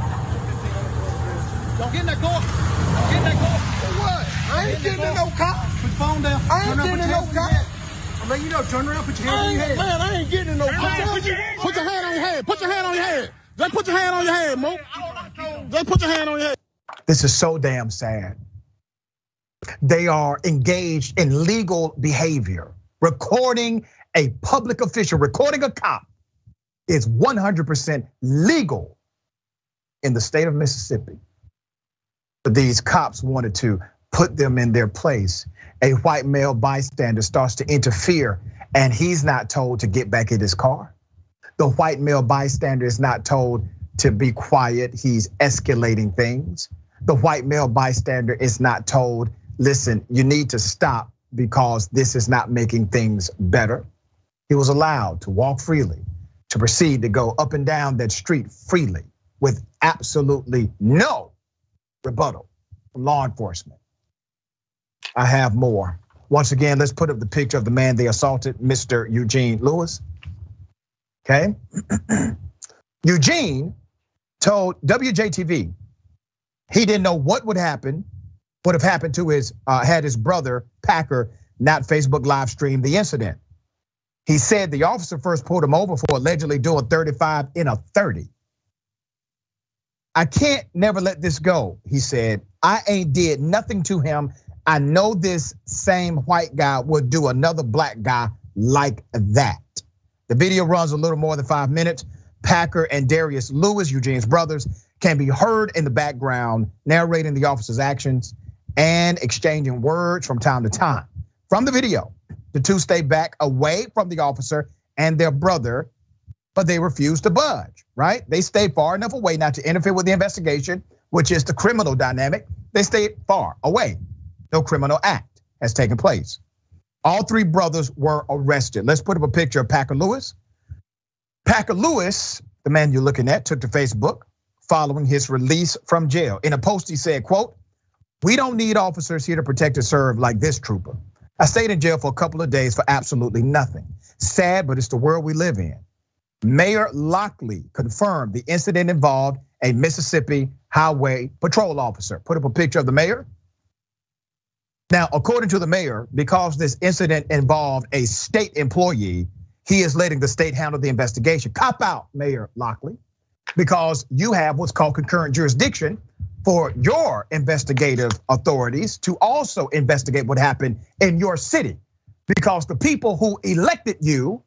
Don't get in that car. Get in that car. For what? I ain't getting in no car. Put the phone down. I ain't getting in no car. I'm letting you know, turn around, put your hand on your head. Man, I ain't getting in no car. Put your hand on your head. Put your hand on your head. Just put your hand on your head, Mo. Just put your hand on your head. This is so damn sad. They are engaged in legal behavior. Recording a public official, recording a cop is 100% legal in the state of Mississippi. But these cops wanted to put them in their place. A white male bystander starts to interfere, and he's not told to get back in his car. The white male bystander is not told to be quiet. He's escalating things. The white male bystander is not told, listen, you need to stop because this is not making things better. He was allowed to walk freely, to proceed to go up and down that street freely with absolutely no rebuttal from law enforcement. I have more. Once again, let's put up the picture of the man they assaulted, Mr. Eugene Lewis. Okay. Eugene told WJTV he didn't know what would have happened to his, had his brother Packer not Facebook live stream the incident. He said the officer first pulled him over for allegedly doing 35 in a 30. I can't never let this go, he said. I ain't did nothing to him. I know this same white guy would do another black guy like that. The video runs a little more than 5 minutes. Packer and Darius Lewis, Eugene's brothers, can be heard in the background narrating the officer's actions and exchanging words from time to time. From the video, the two stay back away from the officer and their brother, but they refuse to budge, right? They stay far enough away not to interfere with the investigation, which is the criminal dynamic. They stayed far away. No criminal act has taken place. All three brothers were arrested. Let's put up a picture of Packer Lewis. Packer Lewis, the man you're looking at, took to Facebook following his release from jail. In a post, he said, quote, "We don't need officers here to protect and serve like this trooper. I stayed in jail for a couple of days for absolutely nothing. Sad, but it's the world we live in." Mayor Lockley confirmed the incident involved a Mississippi Highway Patrol officer. Put up a picture of the mayor. Now, according to the mayor, because this incident involved a state employee, he is letting the state handle the investigation. Cop out, Mayor Lockley, because you have what's called concurrent jurisdiction for your investigative authorities to also investigate what happened in your city. Because the people who elected you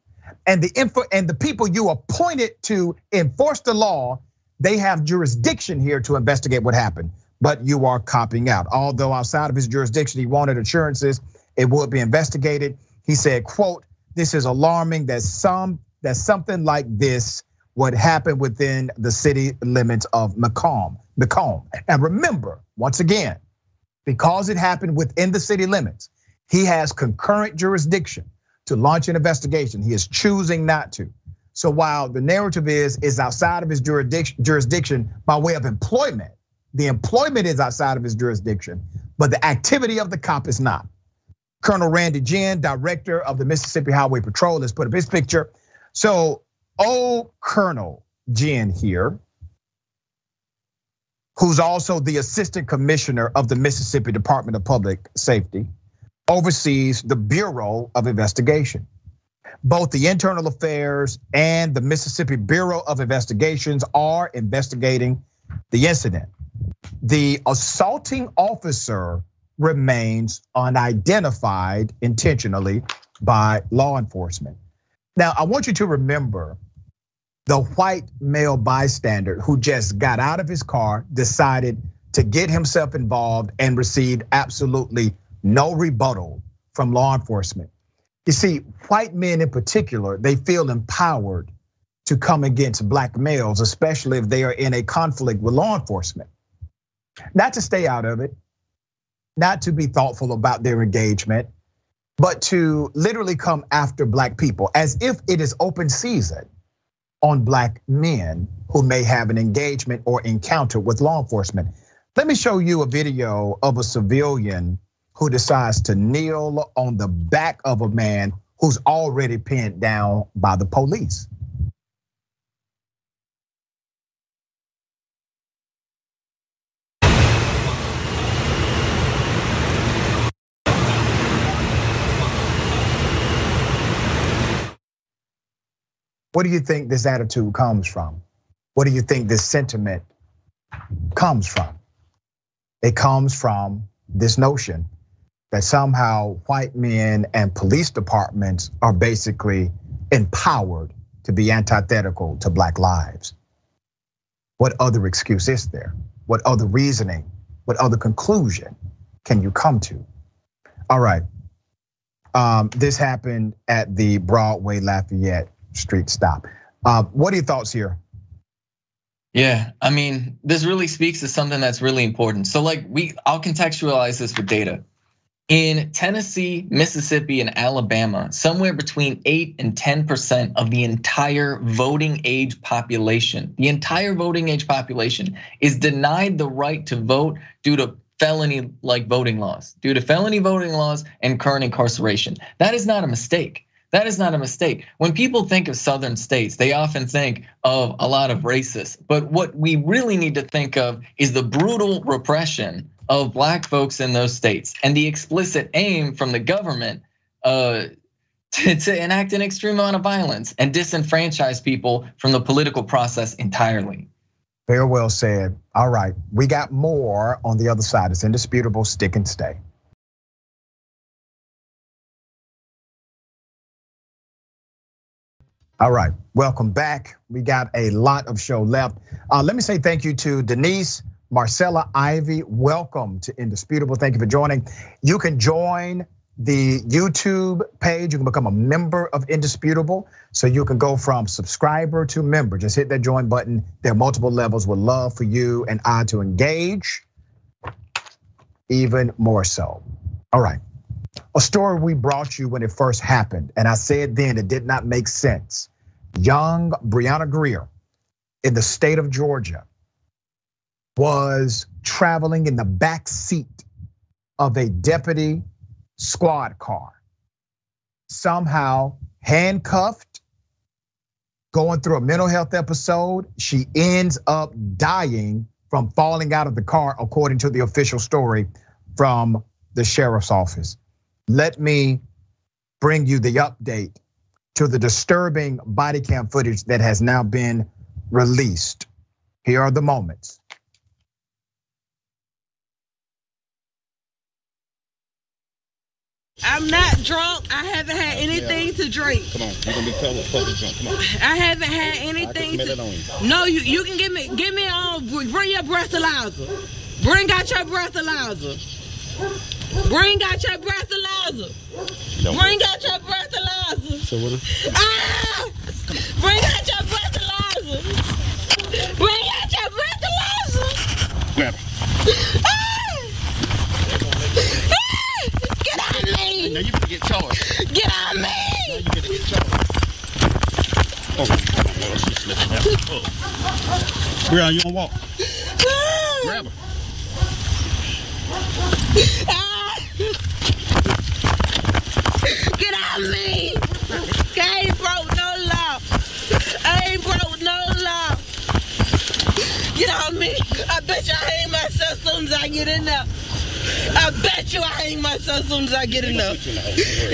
and the people you appointed to enforce the law, they have jurisdiction here to investigate what happened. But you are copping out. Although outside of his jurisdiction, he wanted assurances it would be investigated. He said, quote, "This is alarming that something like this would happen within the city limits of Macomb. And remember, once again, because it happened within the city limits, he has concurrent jurisdiction to launch an investigation. He is choosing not to. So while the narrative is outside of his jurisdiction by way of employment, the employment is outside of his jurisdiction, but the activity of the cop is not. Colonel Randy Ginn, director of the Mississippi Highway Patrol, has put up his picture. So old Colonel Ginn here, who's also the assistant commissioner of the Mississippi Department of Public Safety, oversees the Bureau of Investigation. Both the Internal Affairs and the Mississippi Bureau of Investigations are investigating the incident. The assaulting officer remains unidentified intentionally by law enforcement. Now, I want you to remember the white male bystander who just got out of his car, decided to get himself involved and received absolutely no rebuttal from law enforcement. You see, white men in particular, they feel empowered to come against black males, especially if they are in a conflict with law enforcement. Not to stay out of it, not to be thoughtful about their engagement, but to literally come after black people as if it is open season on black men who may have an engagement or encounter with law enforcement. Let me show you a video of a civilian who decides to kneel on the back of a man who's already pinned down by the police. What do you think this attitude comes from? What do you think this sentiment comes from? It comes from this notion that somehow white men and police departments are basically empowered to be antithetical to black lives. What other excuse is there? What other reasoning, what other conclusion can you come to? All right, this happened at the Broadway Lafayette Street stop. What are your thoughts here? Yeah, I mean, this really speaks to something that's really important. So I'll contextualize this with data. In Tennessee, Mississippi, and Alabama, somewhere between 8 and 10% of the entire voting age population, is denied the right to vote due to felony voting laws and current incarceration. That is not a mistake. That is not a mistake. When people think of southern states, they often think of a lot of racists. But what we really need to think of is the brutal repression of black folks in those states and the explicit aim from the government to to enact an extreme amount of violence and disenfranchise people from the political process entirely. Very well said. All right, we got more on the other side. It's Indisputable. Stick and stay. All right, welcome back. We got a lot of show left. Let me say thank you to Denise, Marcella, Ivy. Welcome to Indisputable. Thank you for joining. You can join the YouTube page. You can become a member of Indisputable. So you can go from subscriber to member. Just hit that join button. There are multiple levels. We'd love for you and I to engage even more so. All right. A story we brought you when it first happened, and I said then it did not make sense. Young Brianna Grier in the state of Georgia was traveling in the back seat of a deputy squad car, somehow handcuffed, going through a mental health episode. She ends up dying from falling out of the car, according to the official story from the sheriff's office. Let me bring you the update to the disturbing body cam footage that has now been released. Here are the moments. I'm not drunk. I haven't had anything to drink. Come on, you're gonna be totally drunk. Come on. I haven't had anything to. No, you can give me bring your breathalyzer. Bring out your breathalyzer. Bring out your breathalyzer. Bring out your breathalyzer. So what? Bring out your breathalyzer. Bring out your breathalyzer. Grab Get out of me. Now you can get charged. Get out of me. Now you can get charged. Oh, Lord, she's slipping out. Oh. Brianna, you wanna walk? Grab her. Get out of me! I ain't broke no law. I ain't broke no law. Get out of me! I bet you I hang myself as soon as I get in there. I bet you I hang myself as soon as I get in there. I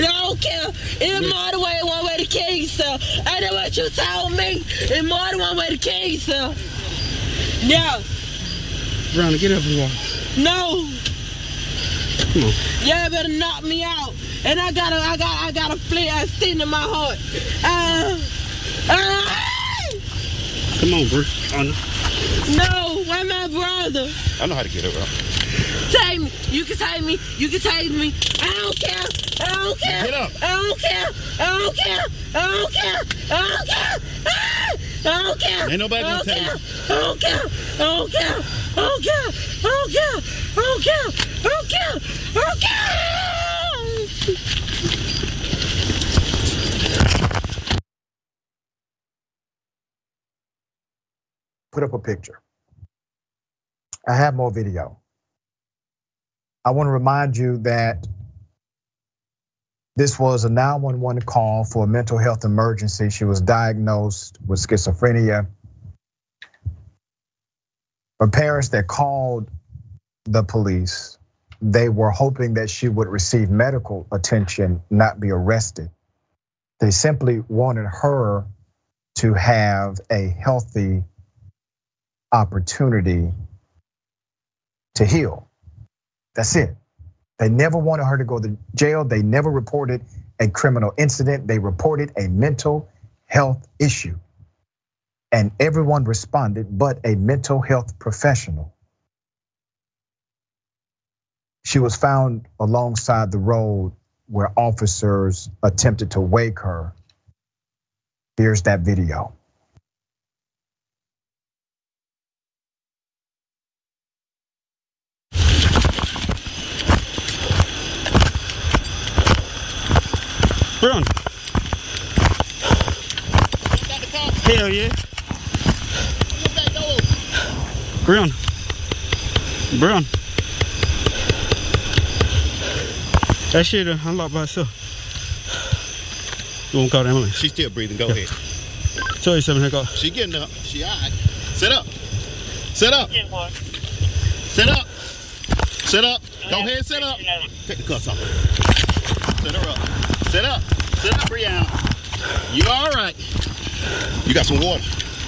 don't care. It's more than one way to kill yourself. I know what you told me. It's more than one way to kill yourself. Yeah. Brianna, get up and walk. No. Come on. Y'all better knock me out. And I got a sting in my heart. Come on, Brianna. No, why my brother? I know how to get her up. Take me. You can take me. You can take me. I don't care. I don't care. Get up. I don't care. I don't care. I don't care. I don't care. I don't care. Ain't nobody gonna tell you. I don't care. I don't care. I don't care. I don't care. I don't care. I don't care. I don't care. Put up a picture. I have more video. I want to remind you that this was a 911 call for a mental health emergency. She was diagnosed with schizophrenia. Her parents that called the police, they were hoping that she would receive medical attention, not be arrested. They simply wanted her to have a healthy opportunity to heal. That's it. They never wanted her to go to jail. They never reported a criminal incident. They reported a mental health issue. And everyone responded but a mental health professional. She was found alongside the road where officers attempted to wake her. Here's that video. Brianna. Hell yeah. Brianna. Brianna. That shit unlocked by itself. You won't call the ambulance. She's still breathing. Go ahead. Tell you something, go. She getting up. She all right. Sit up. Sit up. Sit up. Sit up. Go ahead, sit up. Take the cuffs off. Sit her up. Sit up. Sit up, Brianna. You all right? You got some water?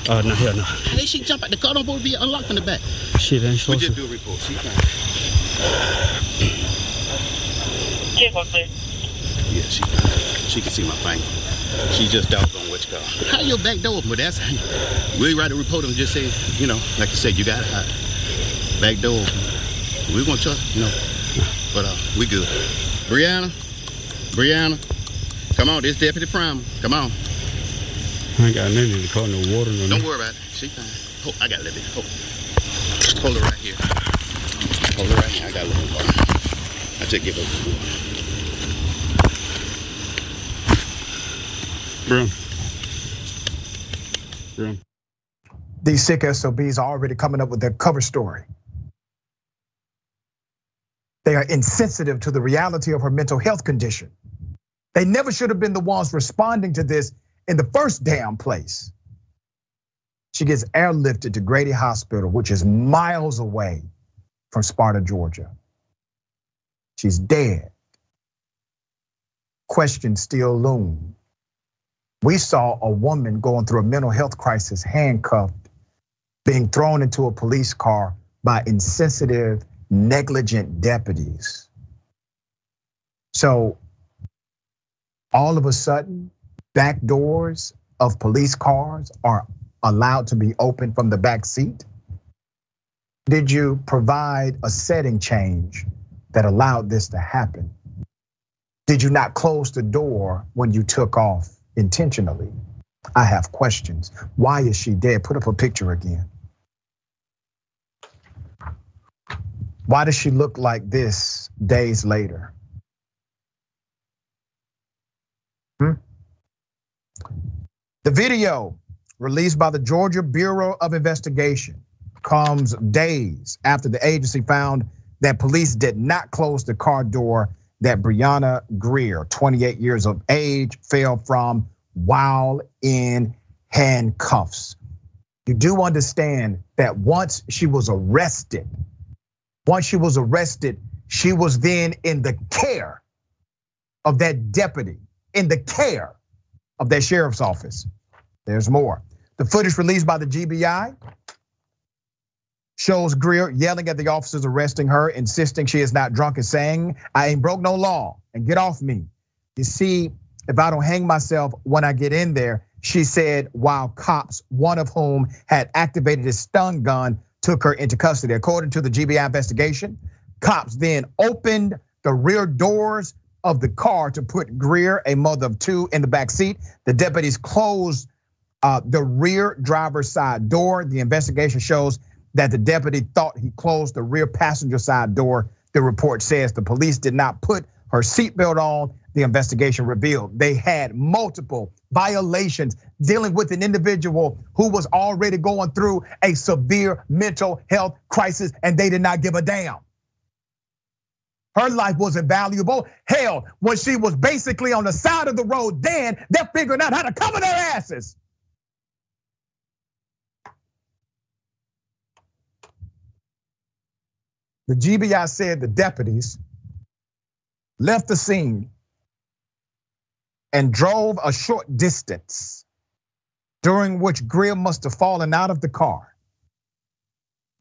No, hell no. How did she jump out the car? Don't supposed to be unlocked from the back. Shit ain't We supposed just to. do a report. She fine. Yeah, she fine. She can see my finger. She just doggone which car. How your back door open? But that's we'll write a report and just say, you know, like you said, you got a back door open. We're gonna trust, you know. But we good. Brianna, come on, this Deputy Prime. Come on. I ain't got nothing in the car, no water, no Don't nothing. worry about it. She fine. Oh, I got a little bit. Hold her right here. Hold her right here. I got a little bit water. I just give her the water. Bro. These sick SOBs are already coming up with their cover story. They are insensitive to the reality of her mental health condition. They never should have been the ones responding to this in the first damn place. She gets airlifted to Grady Hospital, which is miles away from Sparta, Georgia. She's dead. Questions still loom. We saw a woman going through a mental health crisis, handcuffed, being thrown into a police car by insensitive, negligent deputies. So all of a sudden, back doors of police cars are allowed to be open from the back seat? Did you provide a setting change that allowed this to happen? Did you not close the door when you took off intentionally? I have questions. Why is she dead? Put up a picture again. Why does she look like this days later? The video released by the Georgia Bureau of Investigation comes days after the agency found that police did not close the car door that Brianna Grier, 28 years of age, fell from while in handcuffs. You do understand that once she was arrested, she was then in the care of that deputy, in the care of that sheriff's office. There's more. The footage released by the GBI shows Grier yelling at the officers arresting her, insisting she is not drunk and saying, "I ain't broke no law and get off me. You see, if I don't hang myself when I get in there," she said, while cops, one of whom had activated his stun gun, took her into custody. According to the GBI investigation, cops then opened the rear doors of the car to put Grier, a mother of two, in the back seat. The deputies closed the rear driver's side door. The investigation shows that the deputy thought he closed the rear passenger side door. The report says the police did not put her seatbelt on. The investigation revealed they had multiple violations dealing with an individual who was already going through a severe mental health crisis, and they did not give a damn. Her life wasn't valuable. Hell, when she was basically on the side of the road, then they're figuring out how to cover their asses. The GBI said the deputies left the scene and drove a short distance, during which Grier must have fallen out of the car.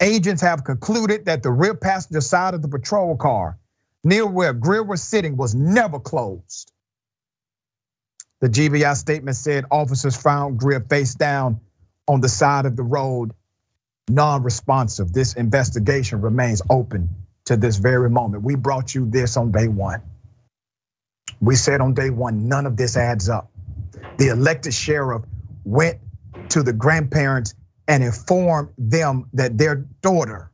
Agents have concluded that the rear passenger side of the patrol car, near where Grier was sitting, was never closed. The GBI statement said officers found Grier face down on the side of the road, non-responsive. This investigation remains open to this very moment. We brought you this on day one. We said on day one, none of this adds up. The elected sheriff went to the grandparents and informed them that their daughter,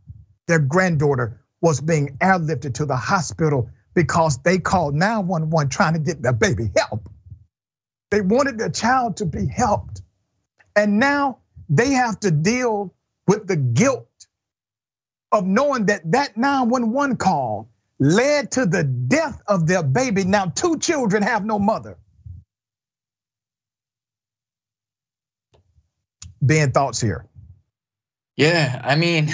their granddaughter, was being airlifted to the hospital because they called 911 trying to get their baby help. They wanted their child to be helped. And now they have to deal with the guilt of knowing that that 911 call led to the death of their baby. Now 2 children have no mother. Ben, thoughts here? Yeah, I mean,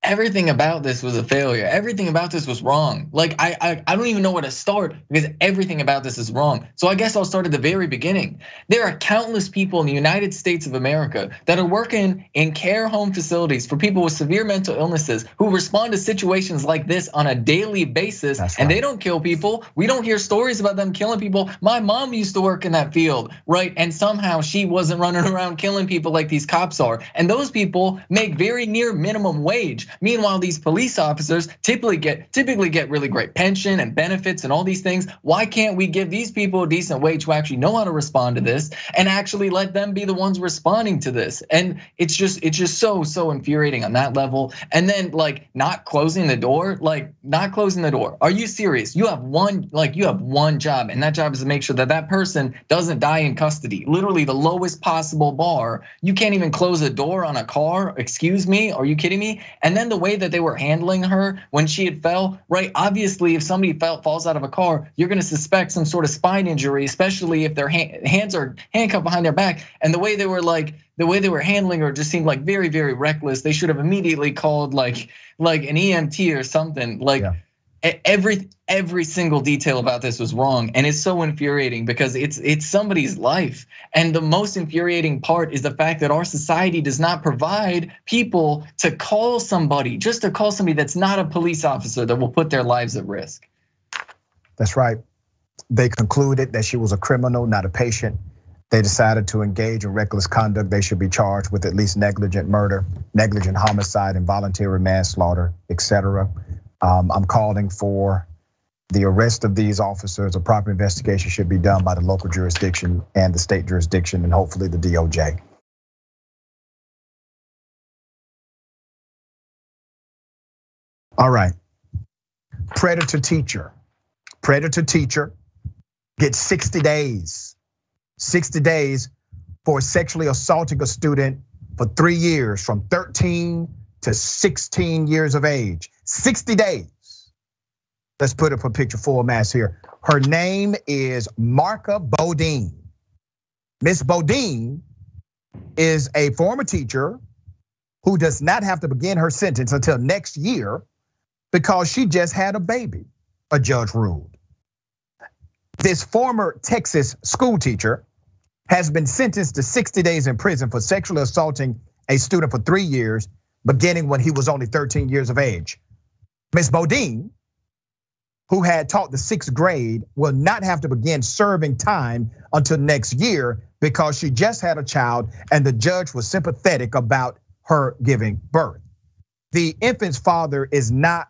everything about this was a failure. Everything about this was wrong. Like I don't even know where to start because everything about this is wrong. So I guess I'll start at the very beginning. There are countless people in the United States of America that are working in care home facilities for people with severe mental illnesses who respond to situations like this on a daily basis. And they don't kill people. We don't hear stories about them killing people. My mom used to work in that field, right? And somehow she wasn't running around killing people like these cops are. And those people make very near minimum wage. Meanwhile, these police officers typically get really great pension and benefits and all these things. Why can't we give these people a decent wage who actually know how to respond to this and actually let them be the ones responding to this? And it's just so infuriating on that level. And then like not closing the door, Are you serious? You have one job, and that job is to make sure that that person doesn't die in custody. Literally the lowest possible bar. You can't even close a door on a car. Excuse me? Are you kidding me? And then the way that they were handling her when she had fell, right? Obviously, if somebody falls out of a car, you're gonna suspect some sort of spine injury, especially if their hands are handcuffed behind their back. And the way they were handling her just seemed like very, very reckless. They should have immediately called like an EMT or something. Like every single detail about this was wrong, and it's so infuriating because it's somebody's life. And the most infuriating part is the fact that our society does not provide people to call somebody, just to call somebody that's not a police officer that will put their lives at risk. That's right. They concluded that she was a criminal, not a patient. They decided to engage in reckless conduct. They should be charged with at least negligent murder, negligent homicide, involuntary manslaughter, etc. I'm calling for the arrest of these officers. A proper investigation should be done by the local jurisdiction and the state jurisdiction, and hopefully the DOJ. All right, predator teacher gets 60 days. 60 days for sexually assaulting a student for 3 years, from 13 to 16 years of age. 60 days. Let's put up a picture format here. Her name is Marka Bodine. Miss Bodine is a former teacher who does not have to begin her sentence until next year because she just had a baby, a judge ruled. This former Texas school teacher has been sentenced to 60 days in prison for sexually assaulting a student for 3 years, beginning when he was only 13 years of age. Ms. Bodine, who had taught the 6th grade, will not have to begin serving time until next year because she just had a child and the judge was sympathetic about her giving birth. The infant's father is not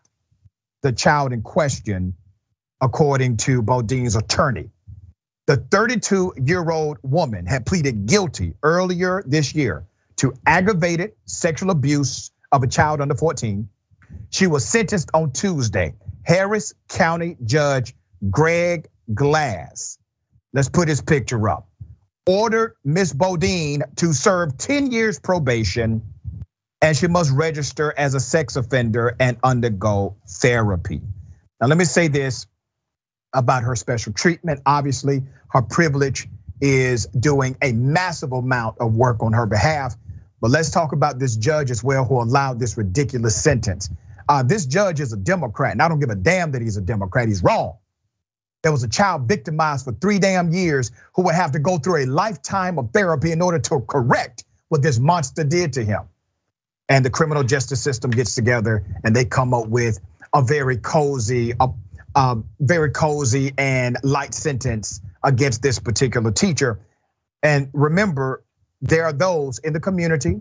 the child in question, according to Bodine's attorney. The 32-year-old woman had pleaded guilty earlier this year to aggravated sexual abuse of a child under 14. She was sentenced on Tuesday. Harris County Judge Greg Glass, let's put his picture up, ordered Ms. Bodine to serve 10 years probation, and she must register as a sex offender and undergo therapy. Now, let me say this about her special treatment. Obviously, her privilege is doing a massive amount of work on her behalf. But let's talk about this judge as well who allowed this ridiculous sentence. This judge is a Democrat, and I don't give a damn that he's a Democrat, he's wrong. There was a child victimized for 3 damn years who would have to go through a lifetime of therapy in order to correct what this monster did to him. And the criminal justice system gets together and they come up with a very cozy and light sentence against this particular teacher. And remember, there are those in the community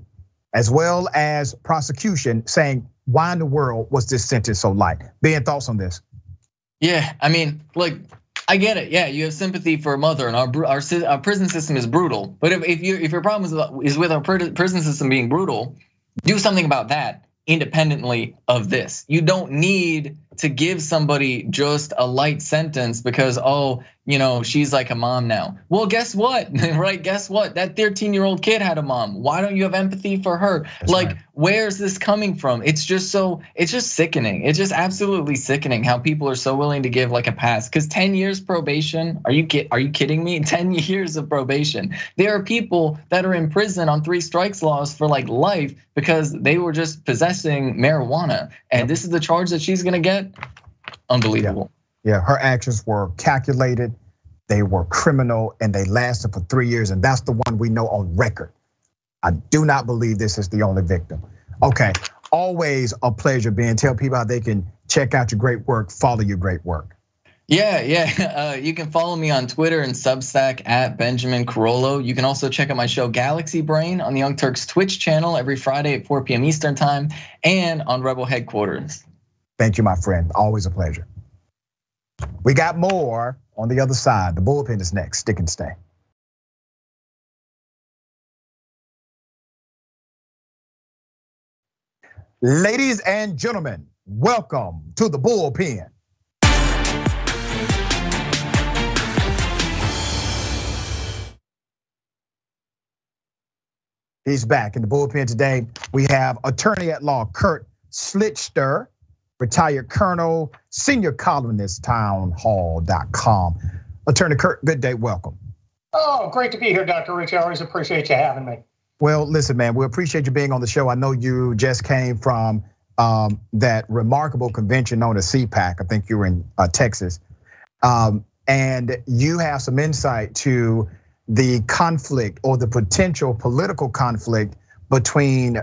as well as prosecution saying, why in the world was this sentence so light? Ben, thoughts on this? Yeah, I mean, like, I get it. Yeah, you have sympathy for a mother, and our prison system is brutal. But if your problem is with our prison system being brutal, do something about that independently of this. You don't need to give somebody just a light sentence because, she's like a mom now. Well, guess what? Right? Guess what? That 13-year-old kid had a mom. Why don't you have empathy for her? That's right. Where's this coming from? It's just sickening. It's just absolutely sickening how people are so willing to give like a pass. Because 10 years probation, are you kidding me? 10 years of probation. There are people that are in prison on 3 strikes laws for like life because they were just possessing marijuana. And this is the charge that she's gonna get. Unbelievable. Yeah, her actions were calculated, they were criminal, and they lasted for 3 years, and that's the one we know on record. I do not believe this is the only victim. Okay, always a pleasure, Ben. Tell people how they can check out your great work, follow your great work. Yeah. You can follow me on Twitter and Substack at Benjamin Carollo. You can also check out my show Galaxy Brain on the Young Turks Twitch channel every Friday at 4 p.m. Eastern time and on Rebel Headquarters. Thank you, my friend. Always a pleasure. We got more on the other side. The bullpen is next. Stick and stay. Ladies and gentlemen, welcome to the bullpen. He's back in the bullpen today. We have attorney at law Kurt Schlichter, retired colonel, senior columnist, townhall.com. Attorney Kurt, good day, welcome. Oh, great to be here, Dr. Richey. I always appreciate you having me. Well, listen, man, we appreciate you being on the show. I know you just came from that remarkable convention known as CPAC. I think you were in Texas. And you have some insight to the conflict or the potential political conflict between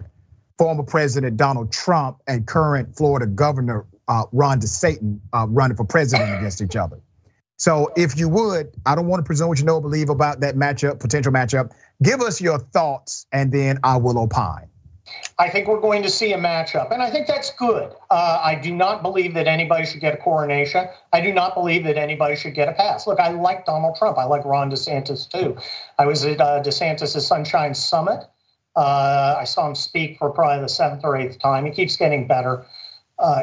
former President Donald Trump and current Florida Governor Ron DeSantis running for president against each other. So if you would, I don't want to presume what you know or believe about that matchup, potential matchup. Give us your thoughts and then I will opine. I think we're going to see a matchup, and I think that's good. I do not believe that anybody should get a coronation. I do not believe that anybody should get a pass. Look, I like Donald Trump. I like Ron DeSantis too. I was at DeSantis' Sunshine Summit. I saw him speak for probably the 7th or 8th time. He keeps getting better.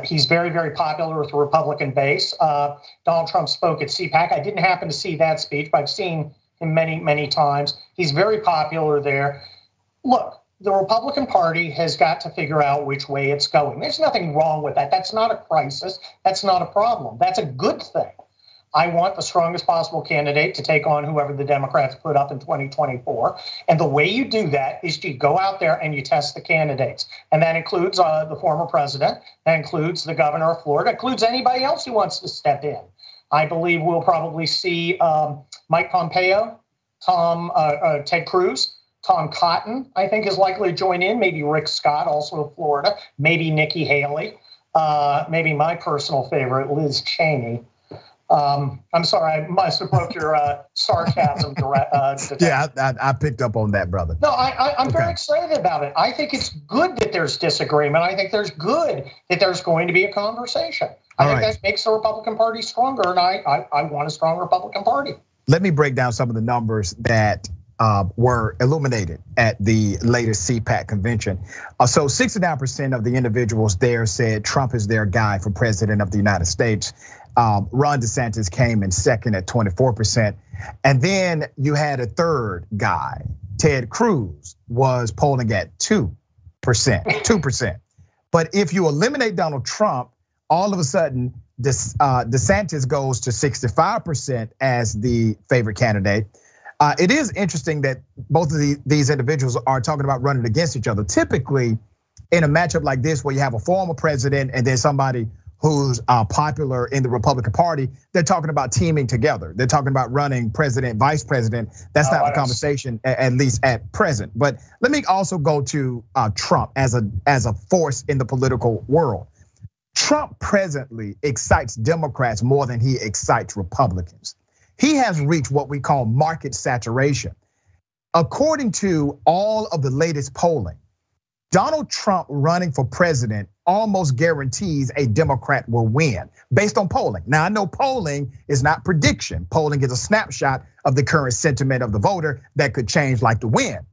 He's very, very popular with the Republican base. Donald Trump spoke at CPAC. I didn't happen to see that speech, but I've seen him many, many times. He's very popular there. Look, the Republican Party has got to figure out which way it's going. There's nothing wrong with that. That's not a crisis. That's not a problem. That's a good thing. I want the strongest possible candidate to take on whoever the Democrats put up in 2024. And the way you do that is you go out there and you test the candidates. And that includes the former president. That includes the governor of Florida. That includes anybody else who wants to step in. I believe we'll probably see Mike Pompeo, Ted Cruz, Tom Cotton, I think, is likely to join in. Maybe Rick Scott, also of Florida. Maybe Nikki Haley. Maybe my personal favorite, Liz Cheney. I'm sorry, I must have broke your sarcasm. Yeah, I picked up on that, brother. No, I'm very excited about it. I think it's good that there's disagreement. I think there's good that there's going to be a conversation. I think that makes the Republican Party stronger, and I want a strong Republican Party. Let me break down some of the numbers that were illuminated at the latest CPAC convention. So 69% of the individuals there said Trump is their guy for president of the United States. Ron DeSantis came in second at 24%. And then you had a third guy, Ted Cruz, was polling at 2%. But if you eliminate Donald Trump, all of a sudden, DeSantis goes to 65% as the favorite candidate. It is interesting that both of these individuals are talking about running against each other. Typically, in a matchup like this, where you have a former president and then somebody who's popular in the Republican Party, they're talking about teaming together. They're talking about running president, vice president. That's not the conversation, at least at present. But let me also go to Trump as a force in the political world. Trump presently excites Democrats more than he excites Republicans. He has reached what we call market saturation. According to all of the latest polling, Donald Trump running for president almost guarantees a Democrat will win based on polling. Now, I know polling is not prediction. Polling is a snapshot of the current sentiment of the voter that could change like the wind.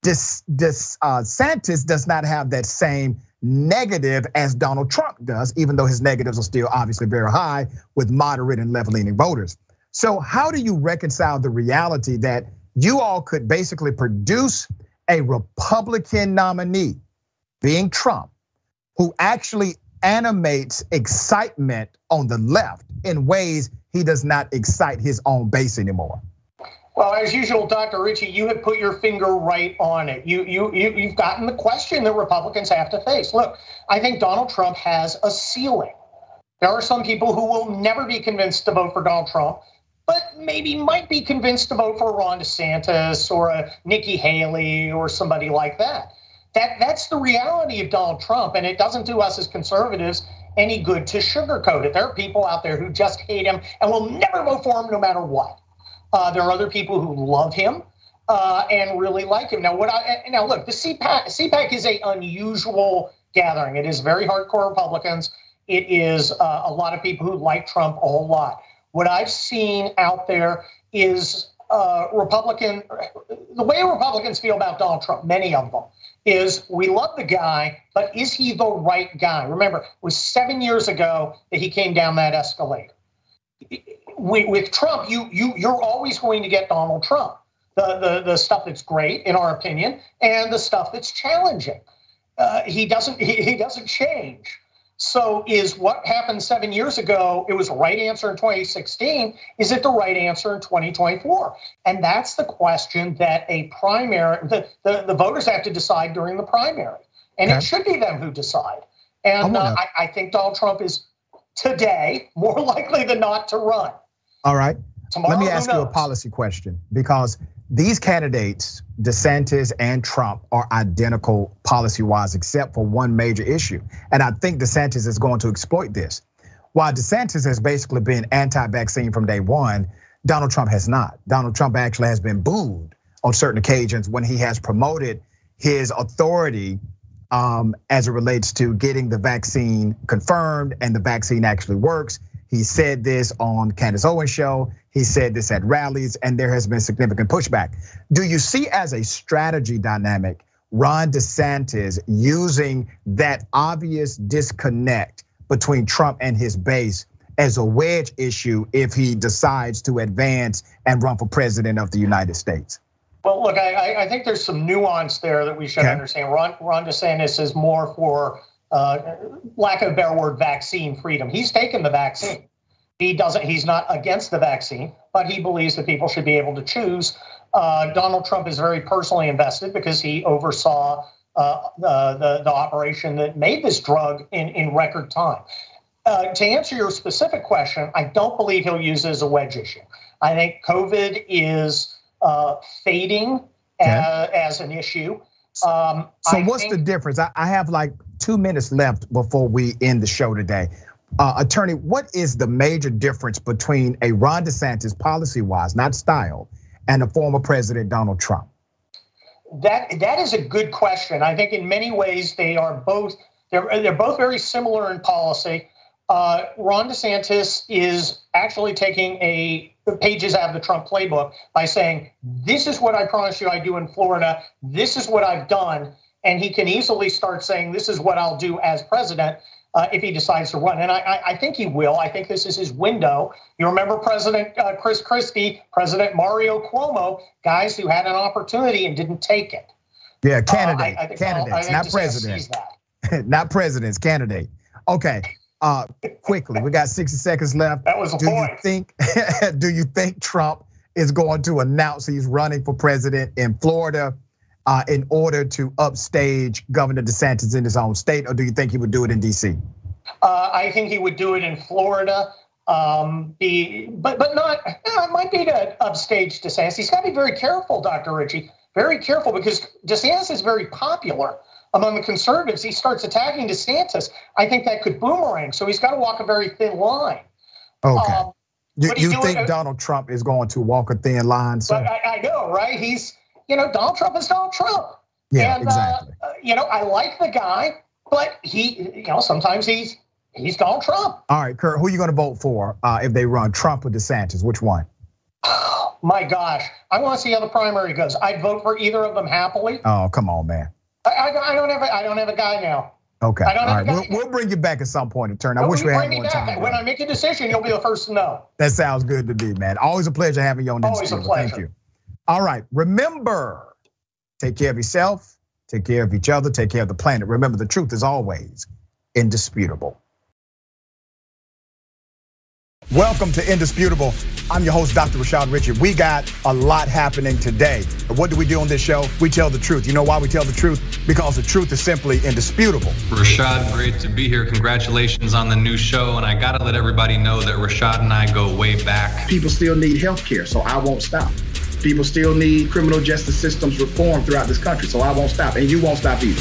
DeSantis does not have that same negative as Donald Trump does, even though his negatives are still obviously very high with moderate and left-leaning voters. So how do you reconcile the reality that you all could basically produce a Republican nominee, being Trump, who actually animates excitement on the left in ways he does not excite his own base anymore? Well, as usual, Dr. Richey, you have put your finger right on it. You've gotten the question that Republicans have to face. Look, I think Donald Trump has a ceiling. There are some people who will never be convinced to vote for Donald Trump, but maybe might be convinced to vote for Ron DeSantis or a Nikki Haley or somebody like that. That's the reality of Donald Trump, and it doesn't do us as conservatives any good to sugarcoat it. There are people out there who just hate him and will never vote for him no matter what. There are other people who love him and really like him. Now, look, the CPAC is an unusual gathering. It is very hardcore Republicans. It is a lot of people who like Trump a whole lot. What I've seen out there is the way Republicans feel about Donald Trump, many of them, is we love the guy, but is he the right guy? Remember, it was 7 years ago that he came down that escalator. With Trump, you're always going to get Donald Trump, the stuff that's great in our opinion, and the stuff that's challenging. He doesn't change. So is what happened 7 years ago, it was the right answer in 2016, is it the right answer in 2024? And that's the question that a primary, the voters have to decide during the primary. And It should be them who decide. And I think Donald Trump is today more likely than not to run. All right. Tomorrow, let me ask you a policy question, because these candidates, DeSantis and Trump, are identical policy-wise, except for one major issue. And I think DeSantis is going to exploit this. While DeSantis has basically been anti-vaccine from day one, Donald Trump has not. Donald Trump actually has been booed on certain occasions when he has promoted his authority as it relates to getting the vaccine confirmed and the vaccine actually works. He said this on Candace Owens' show. He said this at rallies, and there has been significant pushback. Do you see as a strategy dynamic Ron DeSantis using that obvious disconnect between Trump and his base as a wedge issue if he decides to advance and run for president of the United States? Well, look, I think there's some nuance there that we should understand. Ron DeSantis is more for, lack of a better word, vaccine freedom. He's taken the vaccine. He's not against the vaccine, but he believes that people should be able to choose. Donald Trump is very personally invested because he oversaw the operation that made this drug in record time. To answer your specific question, I don't believe he'll use it as a wedge issue. I think COVID is fading as an issue. So what's the difference? I have like 2 minutes left before we end the show today. Attorney, what is the major difference between a Ron DeSantis policy-wise, not style, and a former President Donald Trump? That is a good question. I think in many ways they're both very similar in policy. Ron DeSantis is actually taking pages out of the Trump playbook by saying, this is what I promised you I'd do in Florida. This is what I've done. And he can easily start saying, this is what I'll do as president if he decides to run. And I think he will. I think this is his window. You remember President Chris Christie, President Mario Cuomo, guys who had an opportunity and didn't take it. Yeah, candidates, not president. Not presidents, candidate. Okay, quickly, we got 60 seconds left. That was a point. Do you think Trump is going to announce he's running for president in Florida in order to upstage Governor DeSantis in his own state, or do you think he would do it in DC? I think he would do it in Florida, but not. It might be to upstage DeSantis. He's got to be very careful, Dr. Richey, very careful, because DeSantis is very popular among the conservatives. He starts attacking DeSantis. I think that could boomerang. So he's got to walk a very thin line. Okay. You think Donald Trump is going to walk a thin line? So I know, right? Donald Trump is Donald Trump. Yeah, and, exactly. I like the guy, but sometimes he's Donald Trump. All right, Kurt, who are you going to vote for if they run, Trump or DeSantis? Which one? Oh, my gosh, I want to see how the primary goes. I'd vote for either of them happily. Oh, come on, man. I don't have a guy now. Okay, all right. We'll bring you back at some point, attorney. I wish we had more time. When I make a decision, you'll be the first to know. That sounds good to me, man. Always a pleasure having you on this. Always a pleasure. Thank you. All right, remember, take care of yourself, take care of each other, take care of the planet. Remember, the truth is always indisputable. Welcome to Indisputable. I'm your host, Dr. Richey. We got a lot happening today. What do we do on this show? We tell the truth. You know why we tell the truth? Because the truth is simply indisputable. Rashad, great to be here. Congratulations on the new show. And I gotta let everybody know that Rashad and I go way back. People still need health care, so I won't stop. People still need criminal justice systems reform throughout this country, so I won't stop. And you won't stop either.